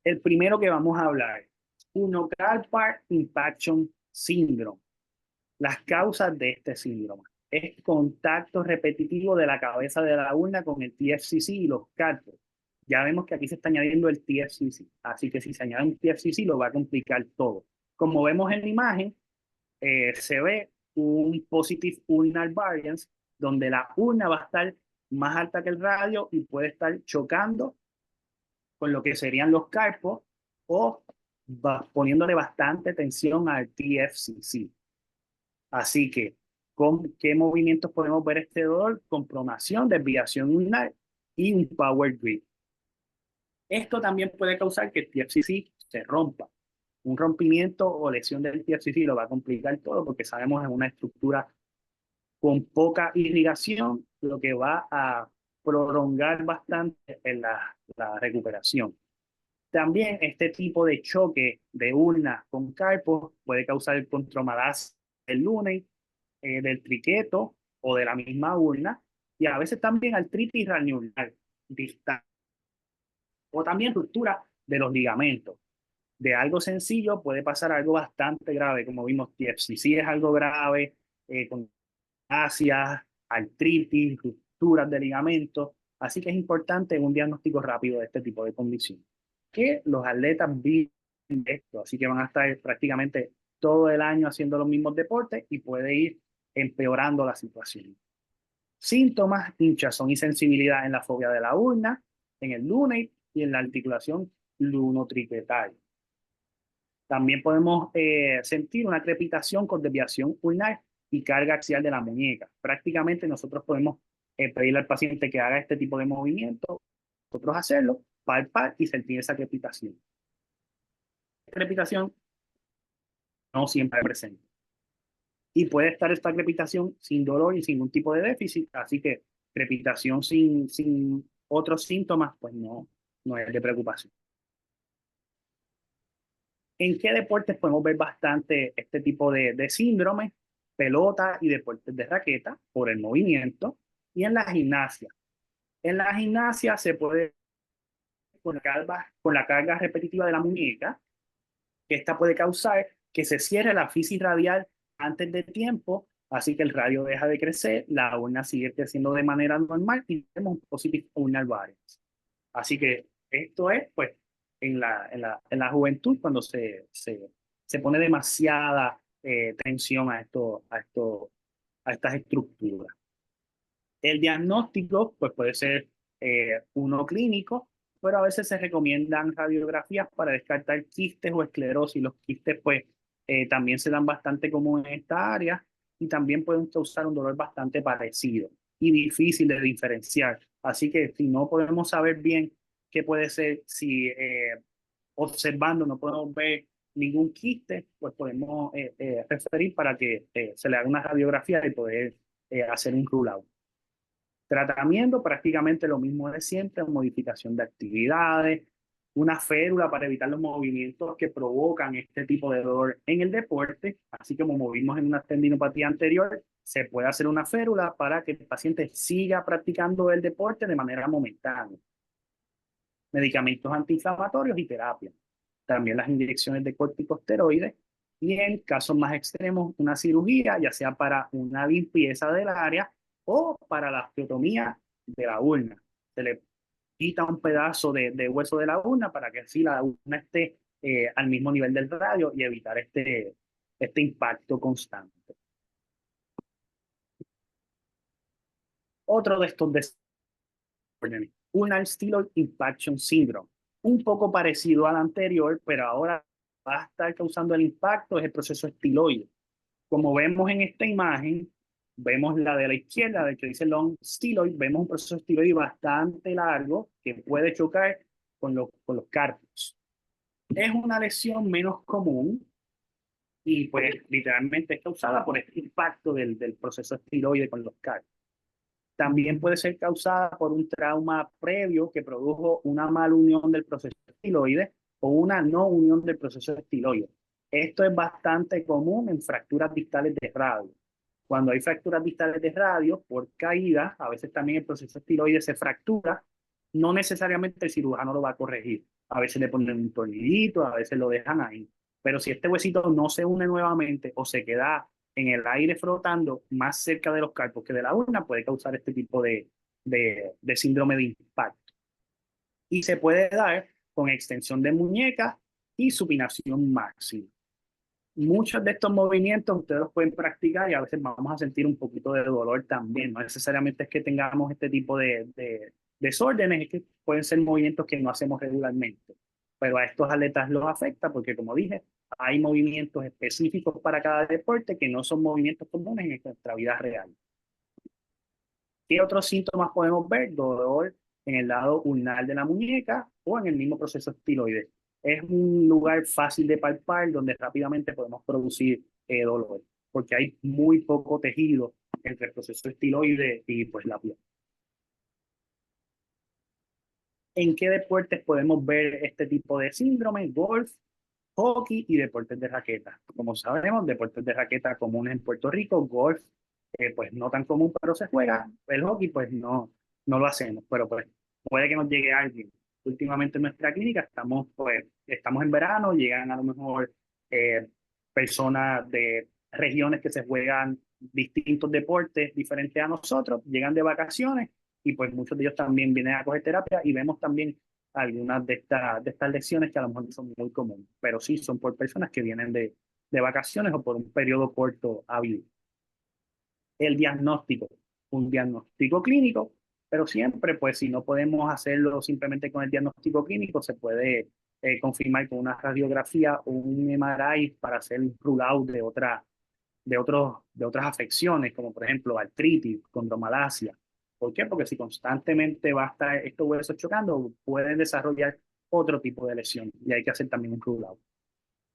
El primero que vamos a hablar, Punocarpal Impaction Syndrome. Las causas de este síndrome es contacto repetitivo de la cabeza de la urna con el TFCC y los carpos. Ya vemos que aquí se está añadiendo el TFCC, así que si se añade un TFCC lo va a complicar todo. Como vemos en la imagen, se ve un positive ulnar variance, donde la urna va a estar más alta que el radio y puede estar chocando con lo que serían los carpos o poniéndole bastante tensión al TFCC. Así que, ¿con qué movimientos podemos ver este dolor? Con pronación, desviación ulnar y un power grip. Esto también puede causar que el TFCC se rompa. Un rompimiento o lesión del TFCC lo va a complicar todo porque sabemos es una estructura con poca irrigación, lo que va a prolongar bastante en la recuperación. También este tipo de choque de urna con carpos puede causar el contromalacia del lunate, del triqueto o de la misma urna, y a veces también artritis raniolar distal, o también ruptura de los ligamentos. De algo sencillo puede pasar algo bastante grave, como vimos, TFCC es algo grave, con asias, artritis, rupturas de ligamentos, así que es importante un diagnóstico rápido de este tipo de condición. Que los atletas viven esto, así que van a estar prácticamente todo el año haciendo los mismos deportes y puede ir empeorando la situación. Síntomas: hinchazón y sensibilidad en la fobia de la urna, en el lunate y en la articulación lunotriquetal. También podemos sentir una crepitación con desviación ulnar y carga axial de la muñeca. Prácticamente nosotros podemos pedirle al paciente que haga este tipo de movimiento, nosotros hacerlo, palpar y sentir esa crepitación. Esta crepitación no siempre es presente. Y puede estar esta crepitación sin dolor y sin ningún tipo de déficit, así que crepitación sin otros síntomas, pues no es de preocupación. ¿En qué deportes podemos ver bastante este tipo de síndrome? Pelota y deportes de raqueta por el movimiento. Y en la gimnasia. En la gimnasia se puede con la carga repetitiva de la muñeca, que esta puede causar que se cierre la fisis radial antes de tiempo, así que el radio deja de crecer, la urna sigue creciendo de manera normal y tenemos un positive ulnar variance. Así que esto es, pues, en la juventud cuando se pone demasiada tensión a estas estructuras. El diagnóstico, pues, puede ser uno clínico, pero a veces se recomiendan radiografías para descartar quistes o esclerosis. Los quistes, pues, también se dan bastante común en esta área y también pueden causar un dolor bastante parecido y difícil de diferenciar. Así que si no podemos saber bien qué puede ser, si observando no podemos ver ningún quiste, pues podemos referir para que se le haga una radiografía y poder hacer un rule out. Tratamiento, prácticamente lo mismo de siempre: modificación de actividades, una férula para evitar los movimientos que provocan este tipo de dolor en el deporte. Así como vimos en una tendinopatía anterior, se puede hacer una férula para que el paciente siga practicando el deporte de manera momentánea. Medicamentos antiinflamatorios y terapia. También las inyecciones de corticosteroides. Y en casos más extremos, una cirugía, ya sea para una limpieza del área o para la osteotomía de la urna. Se le quita un pedazo de hueso de la urna para que así la urna esté al mismo nivel del radio y evitar este impacto constante. Otro de estos desórdenes, ulnar styloid impaction syndrome, un poco parecido al anterior, pero ahora va a estar causando el impacto, es el proceso estiloide. Como vemos en esta imagen, vemos la de la izquierda, de que dice long styloid, vemos un proceso estiloide bastante largo que puede chocar con los carpos. Es una lesión menos común y pues literalmente es causada por este impacto del proceso estiloide con los carpos. También puede ser causada por un trauma previo que produjo una mala unión del proceso estiloide o una no unión del proceso estiloide. Esto es bastante común en fracturas distales de radio. Cuando hay fracturas distales de radio, por caída, a veces también el proceso estiloide se fractura. No necesariamente el cirujano lo va a corregir. A veces le ponen un tornillito, a veces lo dejan ahí. Pero si este huesito no se une nuevamente o se queda en el aire flotando más cerca de los carpos que de la urna, puede causar este tipo de síndrome de impacto. Y se puede dar con extensión de muñeca y supinación máxima. Muchos de estos movimientos ustedes los pueden practicar y a veces vamos a sentir un poquito de dolor también. No necesariamente es que tengamos este tipo de desórdenes, es que pueden ser movimientos que no hacemos regularmente. Pero a estos atletas los afecta porque, como dije, hay movimientos específicos para cada deporte que no son movimientos comunes en nuestra vida real. ¿Qué otros síntomas podemos ver? Dolor en el lado ulnar de la muñeca o en el mismo proceso estiloide. Es un lugar fácil de palpar donde rápidamente podemos producir dolor, porque hay muy poco tejido entre el proceso estiloide y pues la piel. ¿En qué deportes podemos ver este tipo de síndrome? Golf, hockey y deportes de raqueta. Como sabemos, deportes de raqueta comunes en Puerto Rico, golf, pues no tan común, pero se juega. El hockey, pues no lo hacemos, pero pues puede que nos llegue alguien. Últimamente en nuestra clínica estamos en verano, llegan a lo mejor eh, personas de regiones que se juegan distintos deportes diferentes a nosotros, llegan de vacaciones y pues muchos de ellos también vienen a coger terapia y vemos también algunas de estas lecciones que a lo mejor no son muy comunes, pero sí son por personas que vienen de vacaciones o por un periodo corto a vivir. El diagnóstico, un diagnóstico clínico, pero siempre, pues si no podemos hacerlo simplemente con el diagnóstico clínico, se puede confirmar con una radiografía o un MRI para hacer un rule out de otras afecciones, como por ejemplo artritis, condromalacia. ¿Por qué? Porque si constantemente va a estar estos huesos chocando, pueden desarrollar otro tipo de lesión y hay que hacer también un rule out.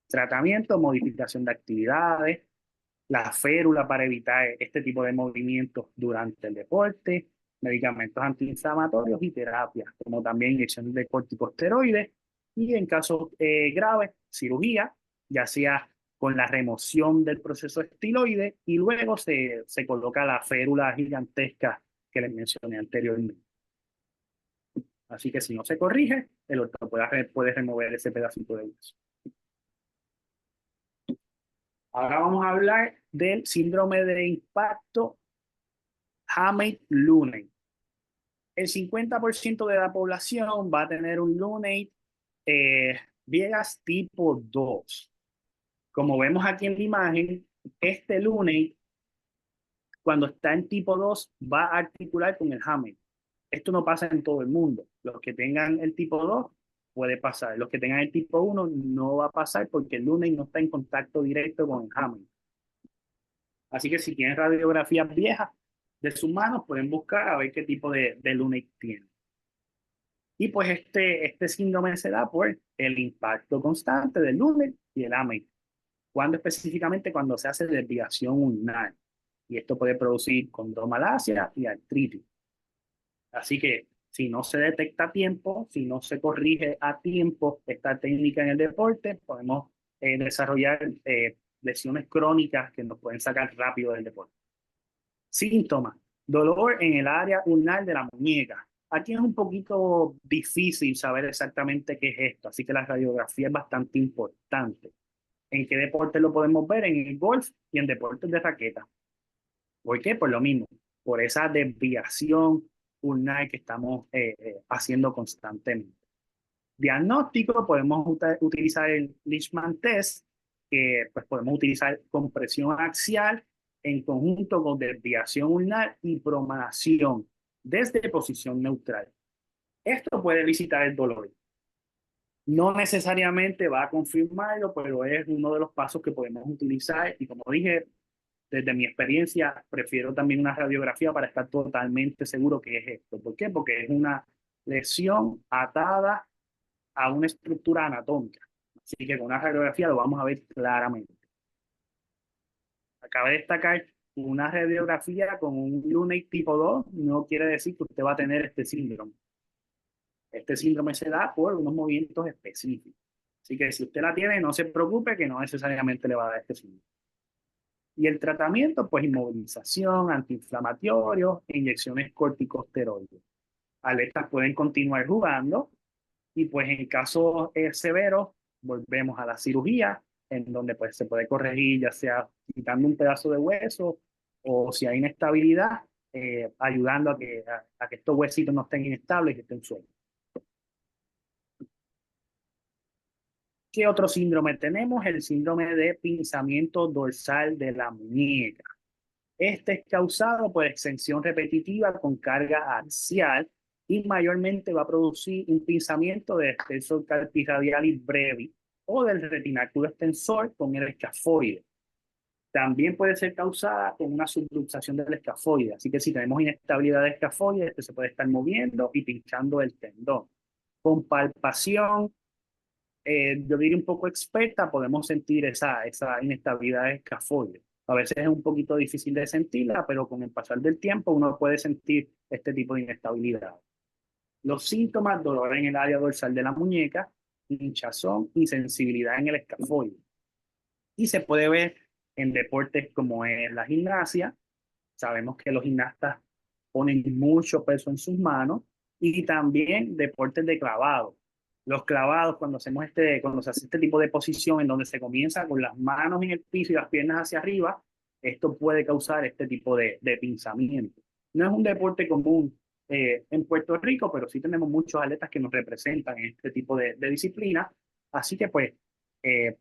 Tratamiento, modificación de actividades, la férula para evitar este tipo de movimientos durante el deporte, medicamentos antiinflamatorios y terapias, como también inyecciones de corticosteroides y en casos graves, cirugía, ya sea con la remoción del proceso estiloide y luego se coloca la férula gigantesca que les mencioné anteriormente. Así que si no se corrige, el ortopeda puede remover ese pedacito de hueso. Ahora vamos a hablar del síndrome de impacto Hamate-Luney. El 50% de la población va a tener un Luney Viegas tipo 2. Como vemos aquí en la imagen, este Luney, cuando está en tipo 2, va a articular con el Hamate. Esto no pasa en todo el mundo. Los que tengan el tipo 2 puede pasar. Los que tengan el tipo 1 no va a pasar porque el Luney no está en contacto directo con el Hamate. Así que si tienen radiografías viejas de sus manos, pueden buscar a ver qué tipo de Luney tienen. Y pues este síndrome se da por el impacto constante del Luney y el Hamate. Cuando específicamente cuando se hace desviación ulnar. Y esto puede producir condromalacia y artritis. Así que si no se detecta a tiempo, si no se corrige a tiempo esta técnica en el deporte, podemos desarrollar lesiones crónicas que nos pueden sacar rápido del deporte. Síntomas: dolor en el área ulnar de la muñeca. Aquí es un poquito difícil saber exactamente qué es esto, así que la radiografía es bastante importante. ¿En qué deporte lo podemos ver? En el golf y en deportes de raqueta. ¿Por qué? Por lo mismo, por esa desviación ulnar que estamos haciendo constantemente. Diagnóstico: podemos utilizar el Leishman Test, que pues podemos utilizar compresión axial en conjunto con desviación ulnar y pronación desde posición neutral. Esto puede elicitar el dolor. No necesariamente va a confirmarlo, pero es uno de los pasos que podemos utilizar y como dije, desde mi experiencia, prefiero también una radiografía para estar totalmente seguro que es esto. ¿Por qué? Porque es una lesión atada a una estructura anatómica. Así que con una radiografía lo vamos a ver claramente. Acaba de destacar una radiografía con un Luney tipo 2 no quiere decir que usted va a tener este síndrome. Este síndrome se da por unos movimientos específicos. Así que si usted la tiene, no se preocupe que no necesariamente le va a dar este síndrome. Y el tratamiento, pues inmovilización, antiinflamatorios, inyecciones corticosteroides. Atletas pueden continuar jugando y pues en casos severos volvemos a la cirugía, en donde pues se puede corregir ya sea quitando un pedazo de hueso o si hay inestabilidad, ayudando a que estos huesitos no estén inestables y que estén sueltos. ¿Qué otro síndrome tenemos? El síndrome de pinzamiento dorsal de la muñeca. Este es causado por extensión repetitiva con carga axial y mayormente va a producir un pinzamiento del extensor carpirradialis brevis o del retináculo extensor con el escafoide. También puede ser causada con una subluxación del escafoide. Así que si tenemos inestabilidad del escafoide, este se puede estar moviendo y pinchando el tendón. Con palpación, yo diría un poco experta, podemos sentir esa inestabilidad del escafoide. A veces es un poquito difícil de sentirla, pero con el pasar del tiempo uno puede sentir este tipo de inestabilidad. Los síntomas: dolor en el área dorsal de la muñeca, hinchazón y sensibilidad en el escafoide. Y se puede ver en deportes como en la gimnasia. Sabemos que los gimnastas ponen mucho peso en sus manos, y también deportes de clavado. Los clavados, cuando se hace este tipo de posición en donde se comienza con las manos en el piso y las piernas hacia arriba, esto puede causar este tipo de pinzamiento. No es un deporte común en Puerto Rico, pero sí tenemos muchos atletas que nos representan en este tipo de disciplina. Así que pues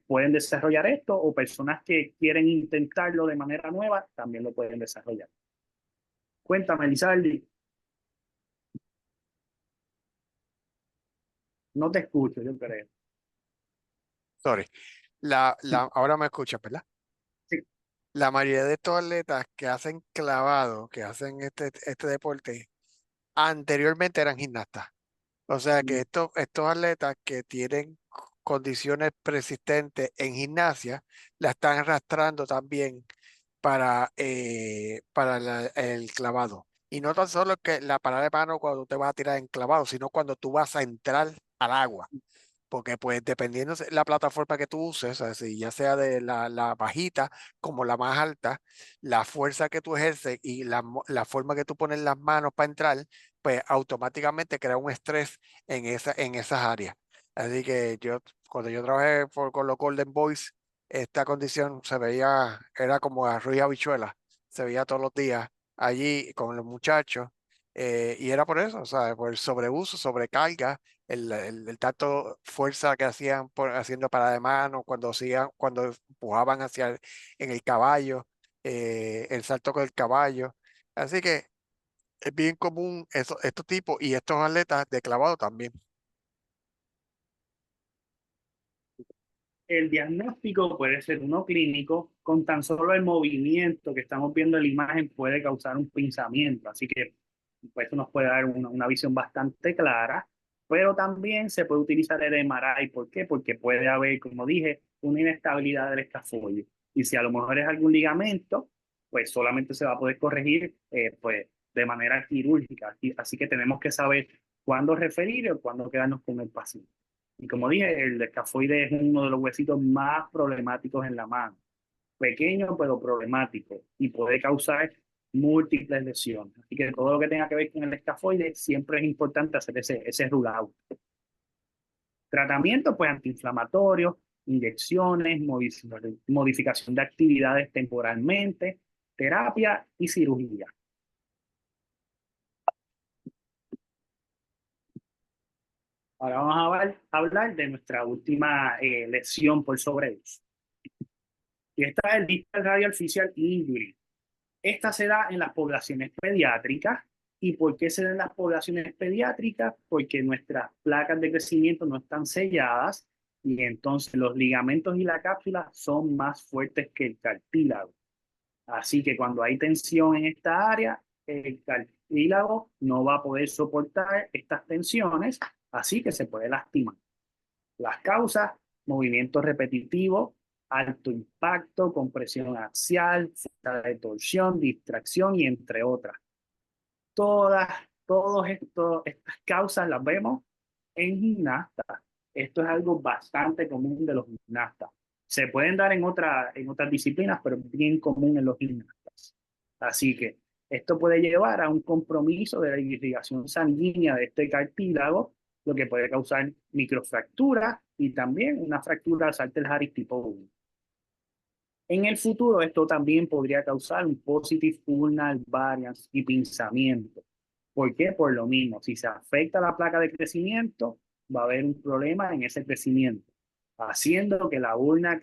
pueden desarrollar esto, o personas que quieren intentarlo de manera nueva también lo pueden desarrollar. Cuéntame, Lizardi. No te escucho, yo creo. Sorry. Sí, Ahora me escuchas, ¿verdad? sí. La mayoría de estos atletas que hacen clavado, que hacen este deporte, anteriormente eran gimnastas. O sea que estos atletas que tienen condiciones persistentes en gimnasia, la están arrastrando también para el clavado. Y no tan solo que la parada de mano cuando te vas a tirar en clavado, sino cuando tú vas a entrar al agua. Porque pues dependiendo de la plataforma que tú uses, o sea, si ya sea de la bajita como la más alta, la fuerza que tú ejerces y la forma que tú pones las manos para entrar, pues automáticamente crea un estrés en esas áreas. Así que cuando yo trabajé con los Golden Boys, esta condición se veía, era como arroz y habichuela, se veía todos los días allí con los muchachos, y era por eso, o sea, por el sobreuso, sobrecarga, el tanto fuerza que hacían haciendo parada de mano, cuando empujaban en el caballo, el salto con el caballo. Así que es bien común estos tipos y estos atletas de clavado también. El diagnóstico puede ser uno clínico. Con tan solo el movimiento que estamos viendo en la imagen puede causar un pinzamiento. Así que pues, eso nos puede dar una visión bastante clara. Pero también se puede utilizar el MRI. ¿Por qué? Porque puede haber, como dije, una inestabilidad del escafoide. Y si a lo mejor es algún ligamento, pues solamente se va a poder corregir pues, de manera quirúrgica. Así que tenemos que saber cuándo referir o cuándo quedarnos con el paciente. Y como dije, el escafoide es uno de los huesitos más problemáticos en la mano. Pequeño, pero problemático, y puede causar múltiples lesiones. Así que todo lo que tenga que ver con el escafoide, siempre es importante hacer ese rule out. Tratamiento, pues antiinflamatorio, inyecciones, modificación de actividades temporalmente, terapia y cirugía. Ahora vamos a hablar de nuestra última lesión por sobredosis. Y esta es el distal radial facial injury. Esta se da en las poblaciones pediátricas. ¿Y por qué se da en las poblaciones pediátricas? Porque nuestras placas de crecimiento no están selladas, y entonces los ligamentos y la cápsula son más fuertes que el cartílago. Así que cuando hay tensión en esta área, el cartílago no va a poder soportar estas tensiones, así que se puede lastimar. Las causas: movimiento repetitivo, alto impacto, compresión axial, falta de torsión, distracción y entre otras. Estas causas las vemos en gimnastas. Esto es algo bastante común de los gimnastas. Se pueden dar en otras disciplinas, pero es bien común en los gimnastas. Así que esto puede llevar a un compromiso de la irrigación sanguínea de este cartílago, lo que puede causar microfracturas y también una fractura Salter-Harris tipo 1. En el futuro, esto también podría causar un positive ulnar variance y pinzamiento. ¿Por qué? Por lo mismo, si se afecta la placa de crecimiento, va a haber un problema en ese crecimiento, haciendo que la urna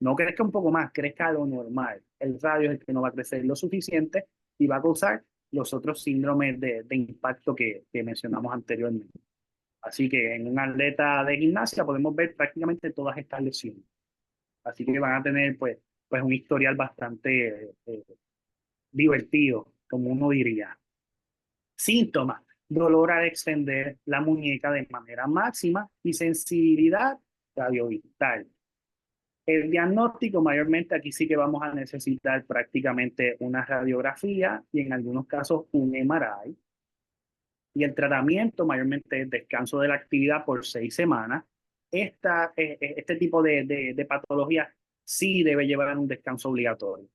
no crezca un poco más, crezca a lo normal. El radio es el que no va a crecer lo suficiente y va a causar los otros síndromes de impacto que mencionamos anteriormente. Así que en un atleta de gimnasia podemos ver prácticamente todas estas lesiones. Así que van a tener pues pues un historial bastante divertido, como uno diría. Síntomas: dolor al extender la muñeca de manera máxima y sensibilidad radiovital. El diagnóstico, mayormente aquí sí que vamos a necesitar prácticamente una radiografía y en algunos casos un MRI. Y el tratamiento mayormente es descanso de la actividad por 6 semanas. Este tipo de patología sí debe llevar un descanso obligatorio.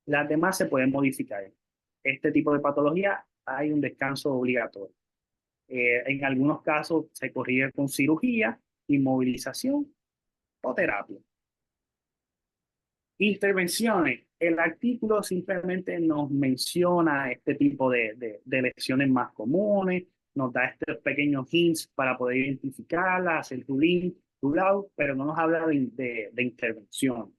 Las demás se pueden modificar. Este tipo de patología hay un descanso obligatorio. En algunos casos se corrige con cirugía, inmovilización o terapia. Intervenciones. El artículo simplemente nos menciona este tipo de lesiones más comunes, nos da estos pequeños hints para poder identificarlas, hacer rule out, pero no nos habla de intervención.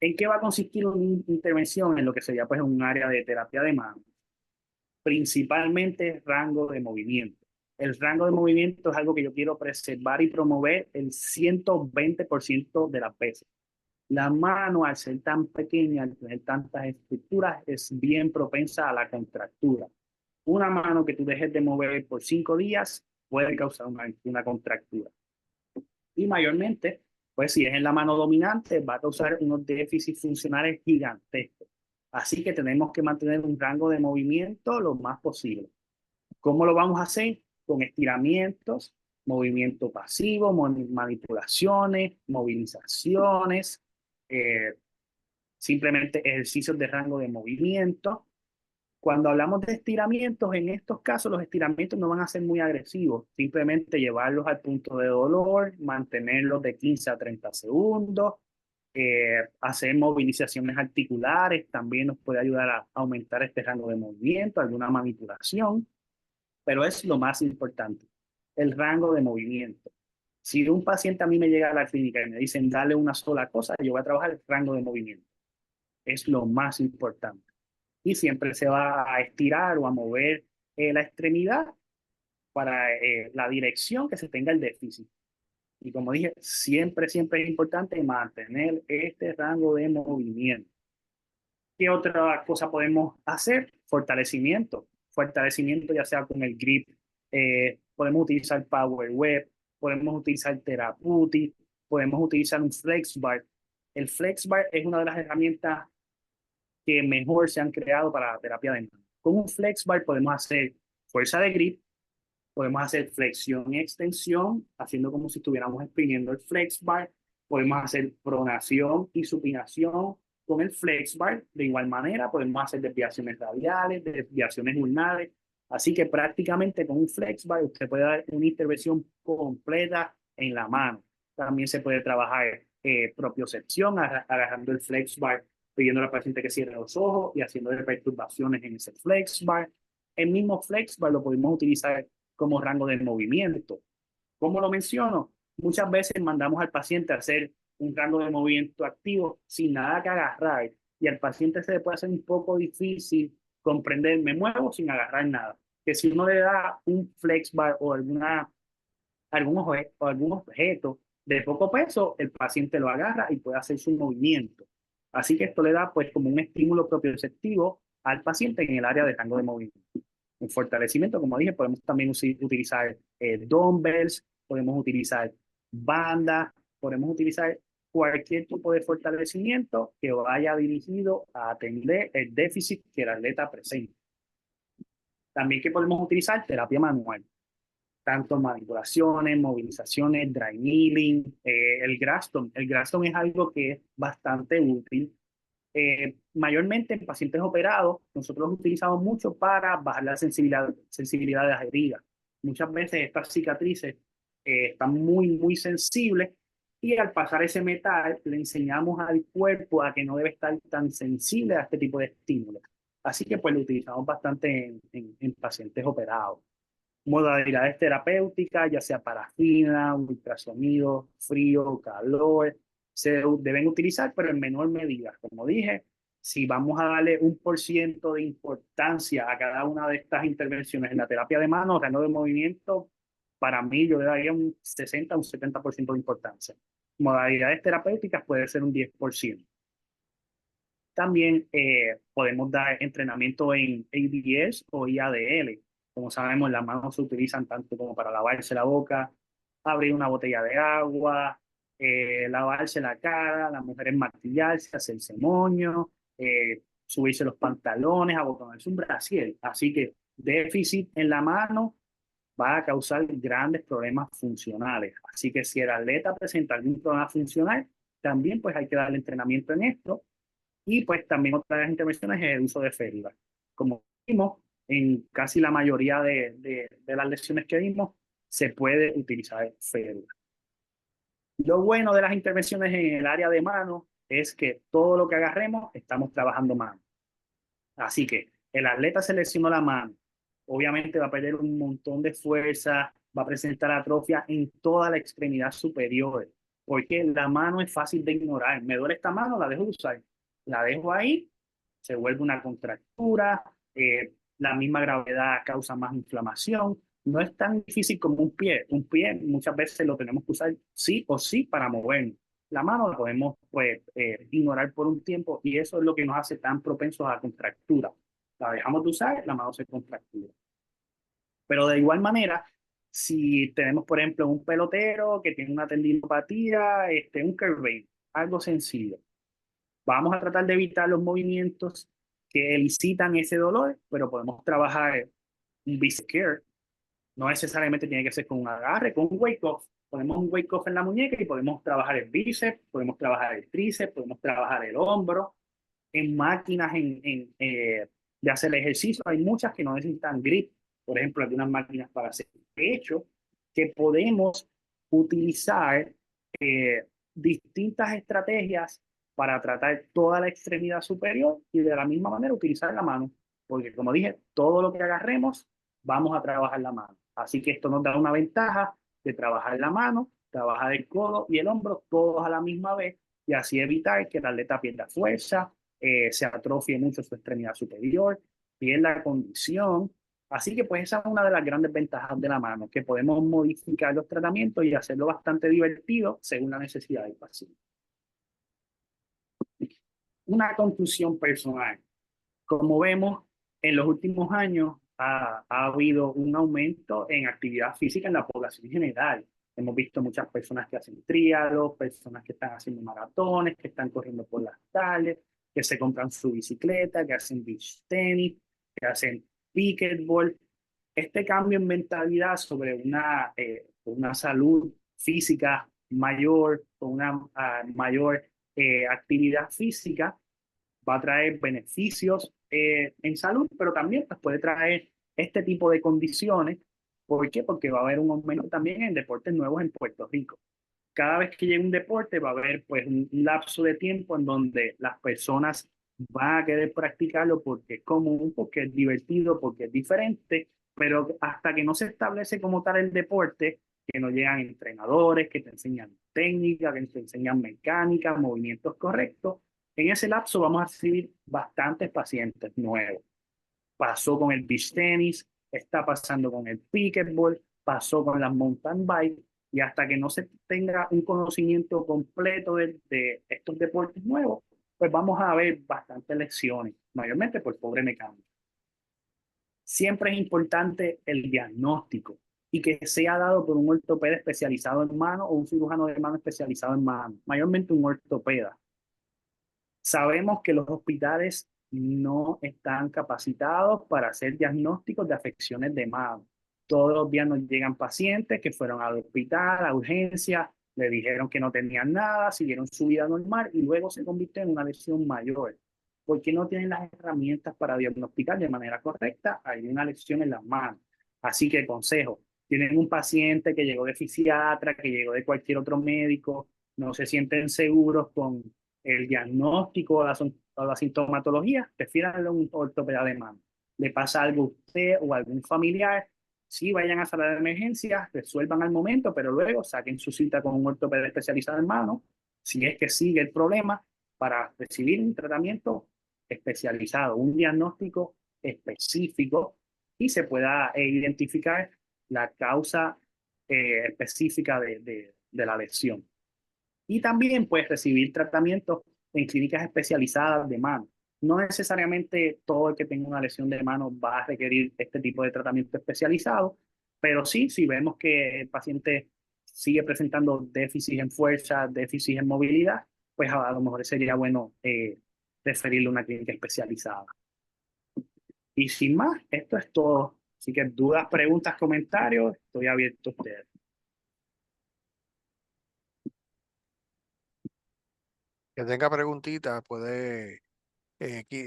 ¿En qué va a consistir una intervención? En lo que sería pues un área de terapia de mano. Principalmente rango de movimiento. El rango de movimiento es algo que yo quiero preservar y promover el 120% de las veces. La mano, al ser tan pequeña, al tener tantas estructuras, es bien propensa a la contractura. Una mano que tú dejes de mover por 5 días puede causar una contractura. Y mayormente, pues si es en la mano dominante, va a causar unos déficits funcionales gigantescos. Así que tenemos que mantener un rango de movimiento lo más posible. ¿Cómo lo vamos a hacer? Con estiramientos, movimiento pasivo, manipulaciones, movilizaciones, eh, simplemente ejercicios de rango de movimiento. Cuando hablamos de estiramientos, en estos casos los estiramientos no van a ser muy agresivos, simplemente llevarlos al punto de dolor, mantenerlos de 15 a 30 segundos, hacer movilizaciones articulares también nos puede ayudar a aumentar este rango de movimiento, alguna manipulación, pero es lo más importante, el rango de movimiento. Si un paciente a mí me llega a la clínica y me dicen darle una sola cosa, yo voy a trabajar el rango de movimiento. Es lo más importante. Y siempre se va a estirar o a mover la extremidad para la dirección que se tenga el déficit. Y como dije, siempre es importante mantener este rango de movimiento. ¿Qué otra cosa podemos hacer? Fortalecimiento. Fortalecimiento ya sea con el grip, podemos utilizar Power Web, podemos utilizar Therapeutic, podemos utilizar un Flex Bar. El Flex Bar es una de las herramientas que mejor se han creado para la terapia de mano. Con un Flex Bar podemos hacer fuerza de grip, podemos hacer flexión y extensión, haciendo como si estuviéramos exprimiendo el Flex Bar. Podemos hacer pronación y supinación con el Flex Bar. De igual manera, podemos hacer desviaciones radiales, desviaciones ulnares. Así que prácticamente con un Flex Bar usted puede dar una intervención completa en la mano. También se puede trabajar propiocepción, agarrando el Flex Bar, pidiendo al paciente que cierre los ojos y haciendo perturbaciones en ese Flex Bar. El mismo Flex Bar lo podemos utilizar como rango de movimiento. ¿Cómo lo menciono? Muchas veces mandamos al paciente a hacer un rango de movimiento activo sin nada que agarrar y al paciente se le puede hacer un poco difícil comprender, me muevo sin agarrar nada. Que si uno le da un flex bar o algún objeto de poco peso, el paciente lo agarra y puede hacer su movimiento. Así que esto le da pues como un estímulo propioceptivo al paciente en el área de rango de movimiento. Un fortalecimiento, como dije, podemos también utilizar dumbbells, podemos utilizar bandas, podemos utilizar cualquier tipo de fortalecimiento que vaya dirigido a atender el déficit que el atleta presenta. También que podemos utilizar terapia manual, tanto manipulaciones, movilizaciones, dry needling, el Graston. El Graston es algo que es bastante útil. Mayormente en pacientes operados, nosotros lo utilizamos mucho para bajar la sensibilidad de las heridas. Muchas veces estas cicatrices están muy sensibles y al pasar ese metal le enseñamos al cuerpo a que no debe estar tan sensible a este tipo de estímulos. Así que pues lo utilizamos bastante en pacientes operados. Modalidades terapéuticas, ya sea parafina, ultrasonido, frío, calor, se deben utilizar, pero en menor medida. Como dije, si vamos a darle 1% de importancia a cada una de estas intervenciones en la terapia de mano, rango de movimiento, para mí yo le daría un 60 o un 70% de importancia. Modalidades terapéuticas puede ser un 10%. También podemos dar entrenamiento en ADS o IADL. Como sabemos, las manos se utilizan tanto como para lavarse la boca, abrir una botella de agua, lavarse la cara, las mujeres maquillarse, hacerse moño, subirse los pantalones, abotonarse un brasier. Así que déficit en la mano va a causar grandes problemas funcionales. Así que si el atleta presenta algún problema funcional, también pues hay que darle entrenamiento en esto. Y pues también otra de las intervenciones es el uso de férulas. Como vimos, en casi la mayoría de las lesiones que vimos, se puede utilizar férula. Lo bueno de las intervenciones en el área de mano es que todo lo que agarremos estamos trabajando mano. Así que el atleta se lesionó la mano, obviamente va a perder un montón de fuerza, va a presentar atrofia en toda la extremidad superior, porque la mano es fácil de ignorar. Me duele esta mano, la dejo de usar. La dejo ahí, se vuelve una contractura, la misma gravedad causa más inflamación. No es tan difícil como un pie. Un pie muchas veces lo tenemos que usar sí o sí para movernos. La mano la podemos pues, ignorar por un tiempo y eso es lo que nos hace tan propensos a contractura. La dejamos de usar, la mano se contractura. Pero de igual manera, si tenemos, por ejemplo, un pelotero que tiene una tendinopatía, un curve, algo sencillo, vamos a tratar de evitar los movimientos que elicitan ese dolor, pero podemos trabajar un bicep curl. No necesariamente tiene que ser con un agarre, con un wake-off. Ponemos un wake-off en la muñeca y podemos trabajar el bíceps, podemos trabajar el tríceps, podemos trabajar el hombro. En máquinas de hacer el ejercicio, hay muchas que no necesitan grip. Por ejemplo, algunas máquinas para hacer pecho, que podemos utilizar distintas estrategias para tratar toda la extremidad superior y de la misma manera utilizar la mano. Porque como dije, todo lo que agarremos, vamos a trabajar la mano. Así que esto nos da una ventaja de trabajar la mano, trabajar el codo y el hombro todos a la misma vez y así evitar que el atleta pierda fuerza, se atrofie mucho su extremidad superior, pierda condición. Así que pues esa es una de las grandes ventajas de la mano, que podemos modificar los tratamientos y hacerlo bastante divertido según la necesidad del paciente. Una conclusión personal. Como vemos, en los últimos años ha habido un aumento en actividad física en la población general. Hemos visto muchas personas que hacen triatlos, personas que están haciendo maratones, que están corriendo por las tardes, que se compran su bicicleta, que hacen beach tenis, que hacen pickleball. Este cambio en mentalidad sobre una salud física mayor, con una mayor actividad física, va a traer beneficios en salud, pero también pues, puede traer este tipo de condiciones. ¿Por qué? Porque va a haber un aumento también en deportes nuevos en Puerto Rico. Cada vez que llegue un deporte va a haber pues un lapso de tiempo en donde las personas van a querer practicarlo porque es común, porque es divertido, porque es diferente, pero hasta que no se establece como tal el deporte, que no llegan entrenadores, que te enseñan técnica, que te enseñan mecánica, movimientos correctos, en ese lapso vamos a recibir bastantes pacientes nuevos. Pasó con el beach tenis, está pasando con el pickleball, pasó con las mountain bike, y hasta que no se tenga un conocimiento completo de estos deportes nuevos, pues vamos a ver bastantes lesiones, mayormente por pobre mecánica. Siempre es importante el diagnóstico y que sea dado por un ortopeda especializado en mano o un cirujano de mano especializado en mano, mayormente un ortopeda. Sabemos que los hospitales no están capacitados para hacer diagnósticos de afecciones de mano. Todos los días nos llegan pacientes que fueron al hospital, a urgencia, le dijeron que no tenían nada, siguieron su vida normal y luego se convirtió en una lesión mayor. Porque no tienen las herramientas para diagnosticar de manera correcta, hay una lesión en las manos. Así que consejo, tienen un paciente que llegó de fisiatra, que llegó de cualquier otro médico, no se sienten seguros con el diagnóstico o la sintomatología, prefieran a un ortopeda de mano. Le pasa algo a usted o a algún familiar, sí, vayan a sala de emergencia, resuelvan al momento, pero luego saquen su cita con un ortopeda especializado en mano, si es que sigue el problema, para recibir un tratamiento especializado, un diagnóstico específico y se pueda identificar la causa específica de la lesión. Y también pues recibir tratamientos en clínicas especializadas de mano. No necesariamente todo el que tenga una lesión de mano va a requerir este tipo de tratamiento especializado, pero sí, si vemos que el paciente sigue presentando déficit en fuerza, déficit en movilidad, pues a lo mejor sería bueno referirle a una clínica especializada. Y sin más, esto es todo. Así que dudas, preguntas, comentarios, estoy abierto a ustedes. Que tenga preguntitas, puede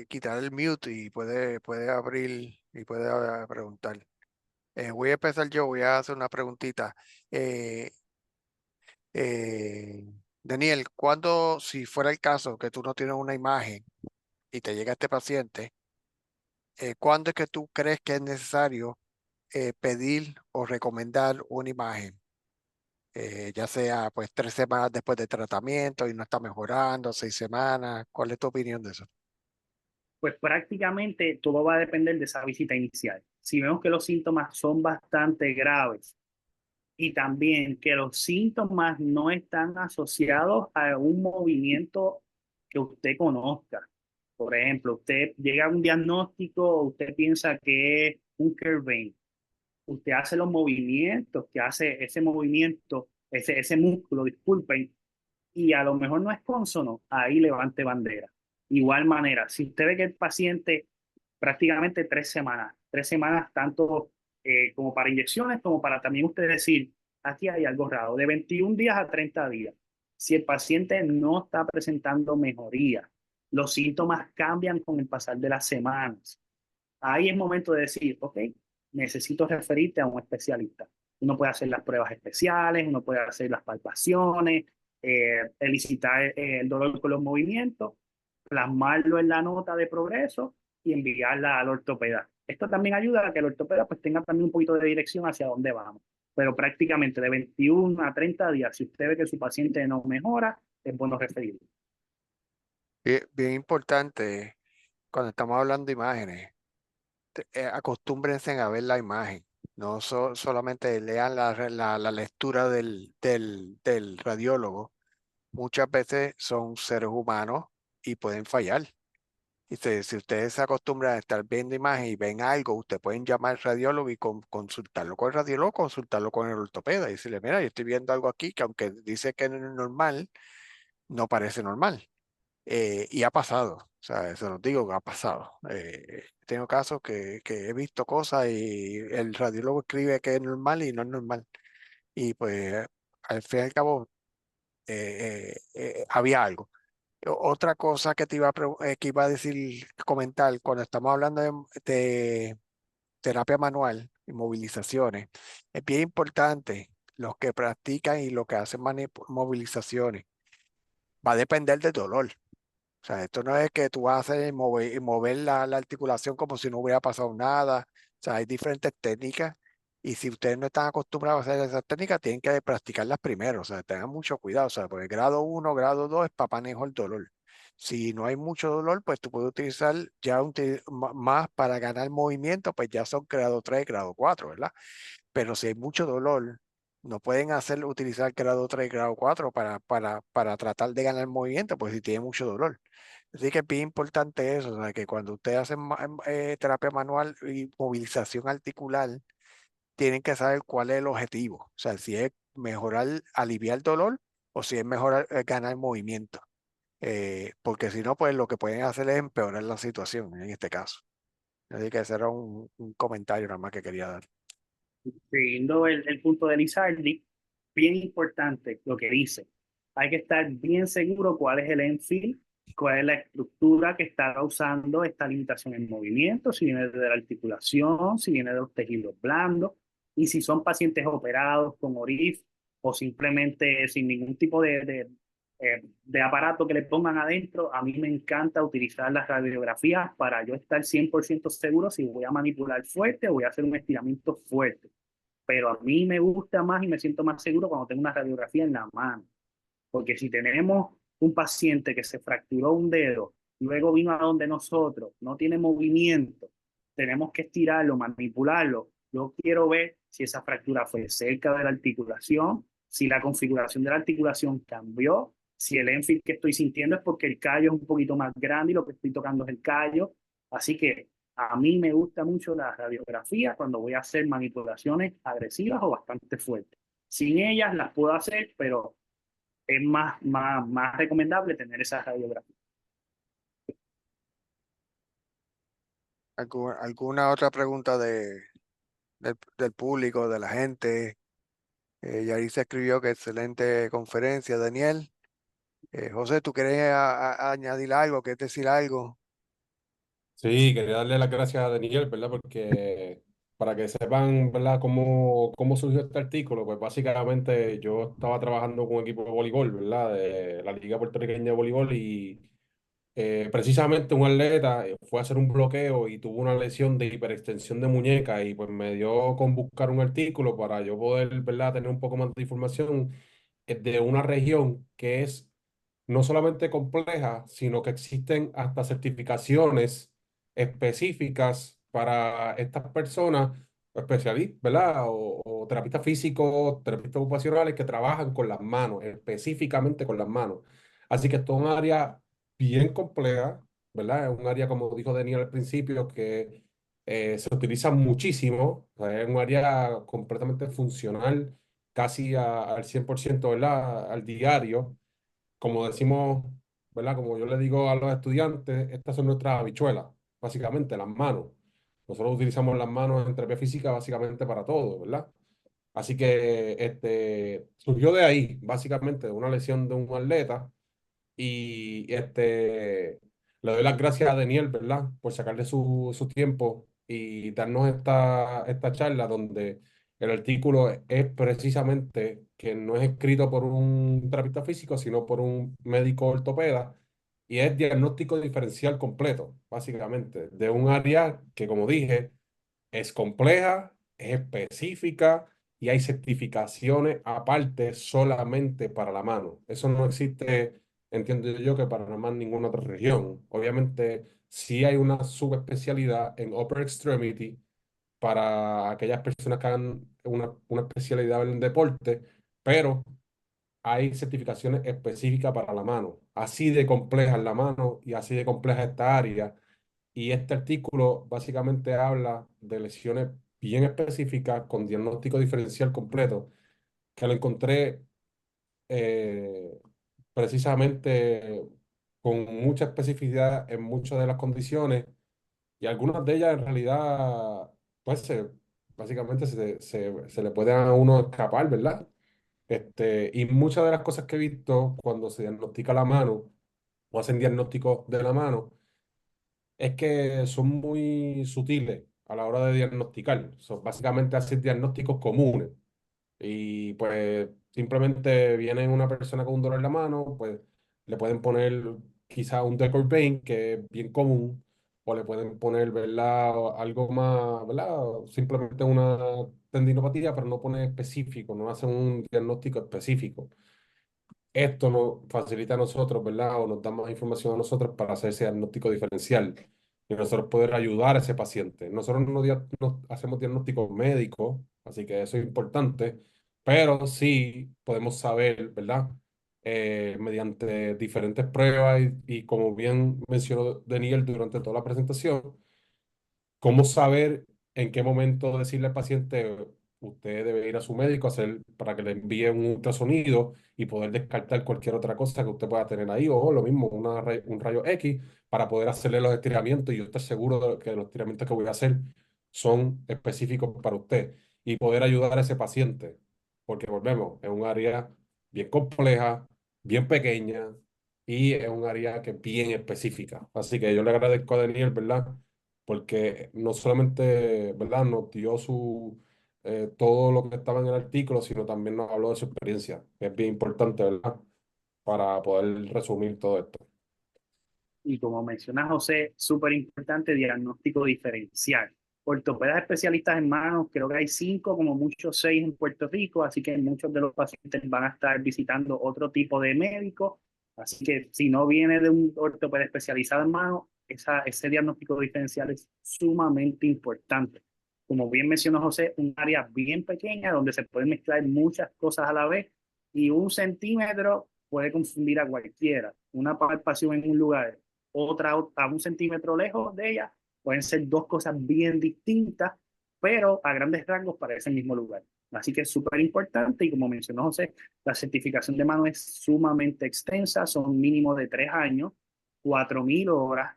quitar el mute y puede abrir y puede preguntar. Voy a empezar yo, voy a hacer una preguntita. Eh, Daniel, ¿cuándo, si fuera el caso que tú no tienes una imagen y te llega este paciente, cuándo es que tú crees que es necesario pedir o recomendar una imagen? Ya sea pues 3 semanas después de tratamiento y no está mejorando, 6 semanas. ¿Cuál es tu opinión de eso? Pues prácticamente todo va a depender de esa visita inicial. Si vemos que los síntomas son bastante graves y también que los síntomas no están asociados a un movimiento que usted conozca. Por ejemplo, usted llega a un diagnóstico, usted piensa que es un curve vein, usted hace los movimientos que hace ese movimiento, ese músculo, disculpen, y a lo mejor no es cónsono, ahí levante bandera. Igual manera, si usted ve que el paciente prácticamente 3 semanas, 3 semanas tanto como para inyecciones, como para también usted decir, aquí hay algo raro, de 21 días a 30 días. Si el paciente no está presentando mejoría, los síntomas cambian con el pasar de las semanas. Ahí es momento de decir, ok, necesito referirte a un especialista. Uno puede hacer las pruebas especiales, uno puede hacer las palpaciones, elicitar el dolor con los movimientos, plasmarlo en la nota de progreso y enviarla al ortopeda. Esto también ayuda a que el ortopeda pues tenga también un poquito de dirección hacia dónde vamos. Pero prácticamente de 21 a 30 días, si usted ve que su paciente no mejora, es bueno referirlo. Bien, bien importante cuando estamos hablando de imágenes. Acostúmbrense a ver la imagen, no solamente lean la lectura del radiólogo. Muchas veces son seres humanos y pueden fallar. Y si ustedes se acostumbran a estar viendo imagen y ven algo, ustedes pueden llamar al radiólogo y consultarlo con el radiólogo, consultarlo con el ortopeda y decirle, mira, yo estoy viendo algo aquí que aunque dice que no es normal, no parece normal. Y ha pasado, o sea, eso lo digo que ha pasado. Tengo casos que he visto cosas y el radiólogo escribe que es normal y no es normal. Y pues al fin y al cabo había algo. Otra cosa que te iba que iba a decir, comentar, cuando estamos hablando de terapia manual y movilizaciones, es bien importante los que practican y los que hacen movilizaciones. Va a depender del dolor. O sea, esto no es que tú vas a hacer mover la articulación como si no hubiera pasado nada. O sea, hay diferentes técnicas y si ustedes no están acostumbrados a hacer esas técnicas, tienen que practicarlas primero. O sea, tengan mucho cuidado. O sea, porque grado 1, grado 2 es para manejo del dolor. Si no hay mucho dolor, pues tú puedes utilizar ya más para ganar movimiento, pues ya son grado 3, grado 4, ¿verdad? Pero si hay mucho dolor, no pueden utilizar grado 3, grado 4 para tratar de ganar movimiento, pues si tiene mucho dolor. Así que es bien importante eso, o sea, que cuando ustedes hacen terapia manual y movilización articular, tienen que saber cuál es el objetivo. O sea, si es mejorar, aliviar el dolor o si es mejorar, ganar movimiento. Porque si no, pues lo que pueden hacer es empeorar la situación en este caso. Así que ese era un comentario nada más que quería dar. Siguiendo el punto de Lizardi, bien importante lo que dice. Hay que estar bien seguro cuál es el enfield, cuál es la estructura que está causando esta limitación en movimiento, si viene de la articulación, si viene de los tejidos blandos, y si son pacientes operados con ORIF o simplemente sin ningún tipo de aparato que le pongan adentro. A mí me encanta utilizar las radiografías para yo estar 100% seguro si voy a manipular fuerte o voy a hacer un estiramiento fuerte, pero a mí me gusta más y me siento más seguro cuando tengo una radiografía en la mano. Porque si tenemos un paciente que se fracturó un dedo, luego vino a donde nosotros, no tiene movimiento, tenemos que estirarlo, manipularlo. Yo quiero ver si esa fractura fue cerca de la articulación, si la configuración de la articulación cambió, Si el Enfield que estoy sintiendo es porque el callo es un poquito más grande y lo que estoy tocando es el callo. Así que a mí me gusta mucho la radiografía cuando voy a hacer manipulaciones agresivas o bastante fuertes. Sin ellas las puedo hacer, pero es más recomendable tener esa radiografía. ¿Alguna otra pregunta del público, de la gente? Yaris escribió que excelente conferencia, Daniel. José, ¿tú quieres añadir algo? ¿Quieres decir algo? Sí, quería darle las gracias a Daniel, ¿verdad? Porque para que sepan, ¿verdad? Cómo surgió este artículo, pues básicamente yo estaba trabajando con un equipo de voleibol, ¿verdad? De la Liga Puertorriqueña de Voleibol y precisamente un atleta fue a hacer un bloqueo y tuvo una lesión de hiperextensión de muñeca y pues me dio con buscar un artículo para yo poder, ¿verdad? Tener un poco más de información de una región que es no solamente compleja, sino que existen hasta certificaciones específicas para estas personas, especialistas, ¿verdad? O terapistas físicos, terapistas ocupacionales que trabajan con las manos, específicamente con las manos. Así que esto es un área bien compleja, ¿verdad? Es un área, como dijo Daniel al principio, que se utiliza muchísimo, o sea, es un área completamente funcional, casi al 100%, ¿verdad? Al diario. Como decimos, ¿verdad? Como yo le digo a los estudiantes, estas son nuestras habichuelas, básicamente las manos. Nosotros utilizamos las manos en terapia física básicamente para todo, ¿verdad? Así que surgió de ahí, básicamente, de una lesión de un atleta y le doy las gracias a Daniel, ¿verdad? Por sacarle su tiempo y darnos esta charla donde el artículo es precisamente que no es escrito por un terapeuta físico, sino por un médico ortopeda y es diagnóstico diferencial completo, básicamente, de un área que, como dije, es compleja, es específica y hay certificaciones aparte solamente para la mano. Eso no existe, entiendo yo, que para más ninguna otra región. Obviamente, sí hay una subespecialidad en upper extremity para aquellas personas que hagan una especialidad en deporte, pero hay certificaciones específicas para la mano. Así de compleja es la mano y así de compleja esta área y este artículo básicamente habla de lesiones bien específicas con diagnóstico diferencial completo, que lo encontré eh, precisamente con mucha especificidad en muchas de las condiciones y algunas de ellas en realidad, pues básicamente se le puede a uno escapar, ¿verdad? Y muchas de las cosas que he visto cuando se diagnostica la mano o hacen diagnósticos de la mano, es que son muy sutiles a la hora de diagnosticar. Son básicamente hacer diagnósticos comunes. Y pues simplemente viene una persona con un dolor en la mano, pues le pueden poner quizá un decor pain, que es bien común, o le pueden poner, ¿verdad? Algo más, ¿verdad? Simplemente una tendinopatía, pero no pone específico, no hacen un diagnóstico específico. Esto nos facilita a nosotros, ¿verdad? O nos da más información a nosotros para hacer ese diagnóstico diferencial y nosotros poder ayudar a ese paciente. Nosotros no hacemos diagnósticos médicos, así que eso es importante, pero sí podemos saber, ¿verdad? Mediante diferentes pruebas y como bien mencionó Daniel durante toda la presentación, cómo saber en qué momento decirle al paciente, usted debe ir a su médico a hacer, para que le envíe un ultrasonido y poder descartar cualquier otra cosa que usted pueda tener ahí, o lo mismo, un rayo X, para poder hacerle los estiramientos y yo estar seguro de que los estiramientos que voy a hacer son específicos para usted y poder ayudar a ese paciente, porque volvemos, es un área bien compleja, bien pequeña y es un área que es bien específica. Así que yo le agradezco a Daniel, ¿verdad? Porque no solamente, ¿verdad? Nos dio todo lo que estaba en el artículo, sino también nos habló de su experiencia, que es bien importante, ¿verdad? Para poder resumir todo esto. Y como menciona José, súper importante diagnóstico diferencial. Ortopedas especialistas en manos, creo que hay 5, como muchos 6 en Puerto Rico, así que muchos de los pacientes van a estar visitando otro tipo de médico. Así que si no viene de un ortopeda especializado en manos, ese diagnóstico diferencial es sumamente importante. Como bien mencionó José, un área bien pequeña donde se pueden mezclar muchas cosas a la vez y 1 centímetro puede confundir a cualquiera. Una palpación en un lugar, otra a 1 centímetro lejos de ella, pueden ser dos cosas bien distintas, pero a grandes rasgos parece el mismo lugar. Así que es súper importante y como mencionó José, la certificación de mano es sumamente extensa, son mínimo de 3 años, 4.000 horas,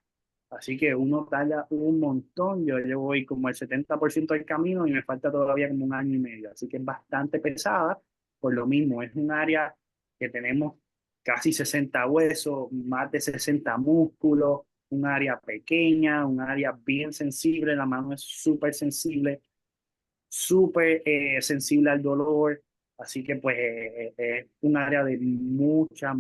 así que uno talla un montón. Yo voy como el 70% del camino y me falta todavía como 1 año y medio, así que es bastante pesada. Por lo mismo, es un área que tenemos casi 60 huesos, más de 60 músculos, un área pequeña, un área bien sensible, la mano es súper sensible, súper sensible al dolor, así que pues es un área de mucha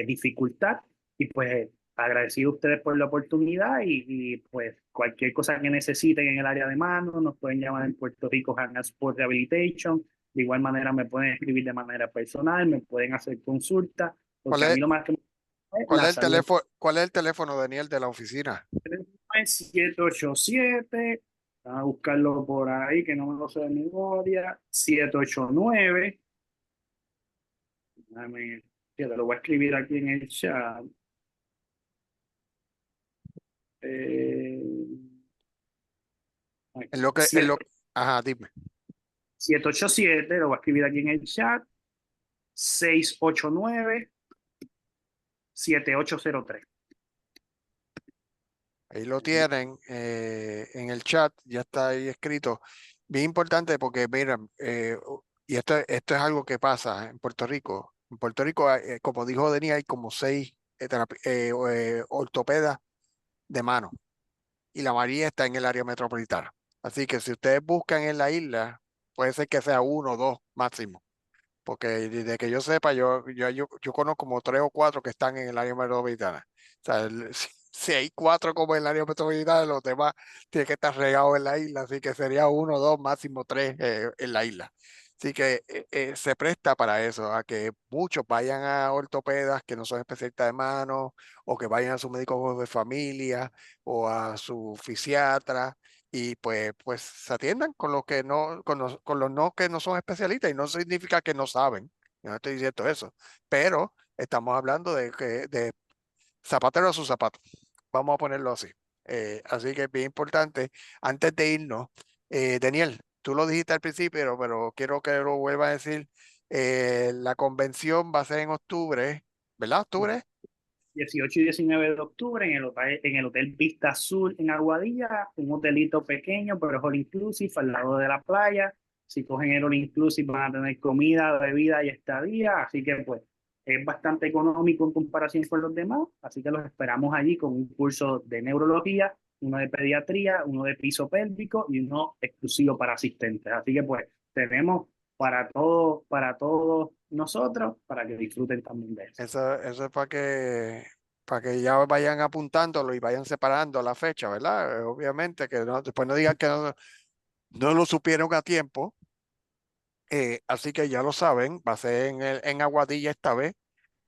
dificultad y pues agradecido a ustedes por la oportunidad y pues cualquier cosa que necesiten en el área de mano, nos pueden llamar en Puerto Rico Hand Sport Rehabilitation, de igual manera me pueden escribir de manera personal, me pueden hacer consultas, ¿Cuál porque a es, mí lo más que me es la salud. cuál es el teléfono, Daniel, de la oficina? 787, a buscarlo por ahí, que no me lo sé de memoria, 789, déjame, que te lo voy a escribir aquí en el chat. Eh, En aquí, lo que, en lo, ajá, dime. 787, lo voy a escribir aquí en el chat, 689-7803. Ahí lo tienen en el chat, ya está ahí escrito. Bien importante porque, miren, y esto es algo que pasa en Puerto Rico. En Puerto Rico, como dijo Denis, hay como 6 ortopedas de mano y la mayoría está en el área metropolitana. Así que si ustedes buscan en la isla, puede ser que sea uno o dos máximo. Porque desde que yo sepa, yo conozco como 3 o 4 que están en el área metropolitana. O sea, si hay 4 como en el área metropolitana, los demás tienen que estar regados en la isla, así que sería uno, dos, máximo 3 en la isla. Así que se presta para eso, a que muchos vayan a ortopedas que no son especialistas de mano, o que vayan a su médico de familia, o a su fisiatra, y pues se atiendan con los que no, con los no que no son especialistas, y no significa que no saben, yo no estoy diciendo eso, pero estamos hablando de zapatero a su zapato, vamos a ponerlo así. Así que es bien importante, antes de irnos, Daniel, tú lo dijiste al principio, pero quiero que lo vuelva a decir, la convención va a ser en octubre, ¿verdad? ¿Octubre? 18 y 19 de octubre en el Hotel Vista Azul en Aguadilla, un hotelito pequeño, pero es all inclusive al lado de la playa. Si cogen el all inclusive van a tener comida, bebida y estadía, así que pues es bastante económico en comparación con los demás, así que los esperamos allí con un curso de neurología, uno de pediatría, uno de piso pélvico y uno exclusivo para asistentes. Así que pues tenemos para todos nosotros, para que disfruten también de eso. Eso es para que ya vayan apuntándolo y vayan separando la fecha, ¿verdad? Obviamente que después no digan que no lo supieron a tiempo. Así que ya lo saben, va a ser en Aguadilla esta vez.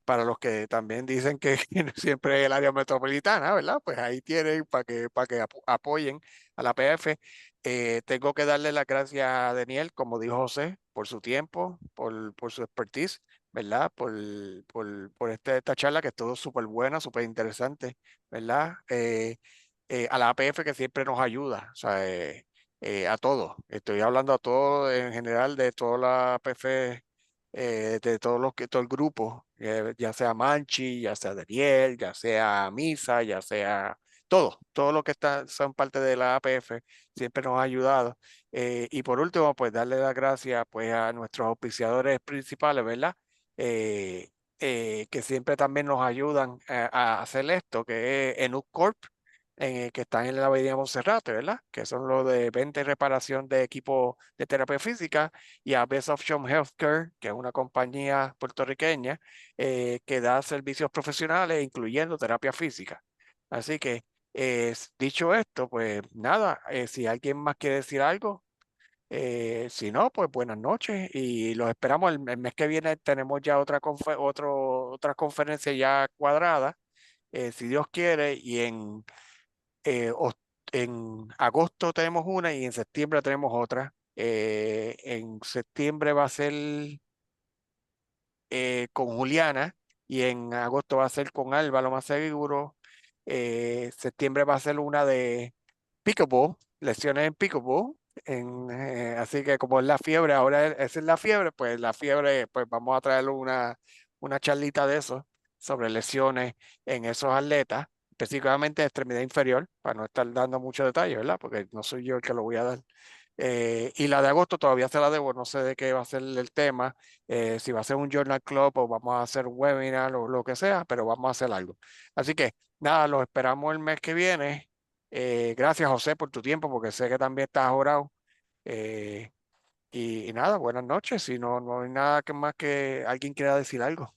Para los que también dicen que siempre es el área metropolitana, ¿verdad? Pues ahí tienen para que apoyen a la PF. Tengo que darle las gracias a Daniel, como dijo José, por su tiempo, por su expertise, ¿verdad? Por esta charla que estuvo súper buena, súper interesante, ¿verdad? A la APF que siempre nos ayuda, o sea, a todos. Estoy hablando a todos en general de toda la APF, de todos los todo el grupo, ya sea Manchi, ya sea Daniel, ya sea Misa, ya sea todo lo que son parte de la APF, siempre nos ha ayudado. Y por último, pues darle las gracias pues a nuestros auspiciadores principales, ¿verdad? Que siempre también nos ayudan a hacer esto, que es Enuc Corp, que están en la Avenida Monserrate, ¿verdad? Que son los de venta y reparación de equipo de terapia física, y a Best Option Healthcare, que es una compañía puertorriqueña que da servicios profesionales, incluyendo terapia física. Así que, dicho esto, pues nada, si alguien más quiere decir algo, si no, pues buenas noches y los esperamos el mes que viene. Tenemos ya otra conferencia ya cuadrada, si Dios quiere, y en agosto tenemos una y en septiembre tenemos otra. En septiembre va a ser con Juliana y en agosto va a ser con Alba, lo más seguro. Septiembre va a ser una de pickleball, lesiones en pickleball. Así que como es la fiebre, ahora esa es la fiebre, pues la fiebre, pues vamos a traerle una charlita de eso sobre lesiones en esos atletas, específicamente de extremidad inferior, para no estar dando muchos detalles, ¿verdad? Porque no soy yo el que lo voy a dar. Y la de agosto todavía se la debo, no sé de qué va a ser el tema, si va a ser un journal club o vamos a hacer un webinar o lo que sea, pero vamos a hacer algo. Así que nada, los esperamos el mes que viene. Gracias, José, por tu tiempo, porque sé que también estás orado. Y nada, buenas noches. Si no hay nada que más que alguien quiera decir algo.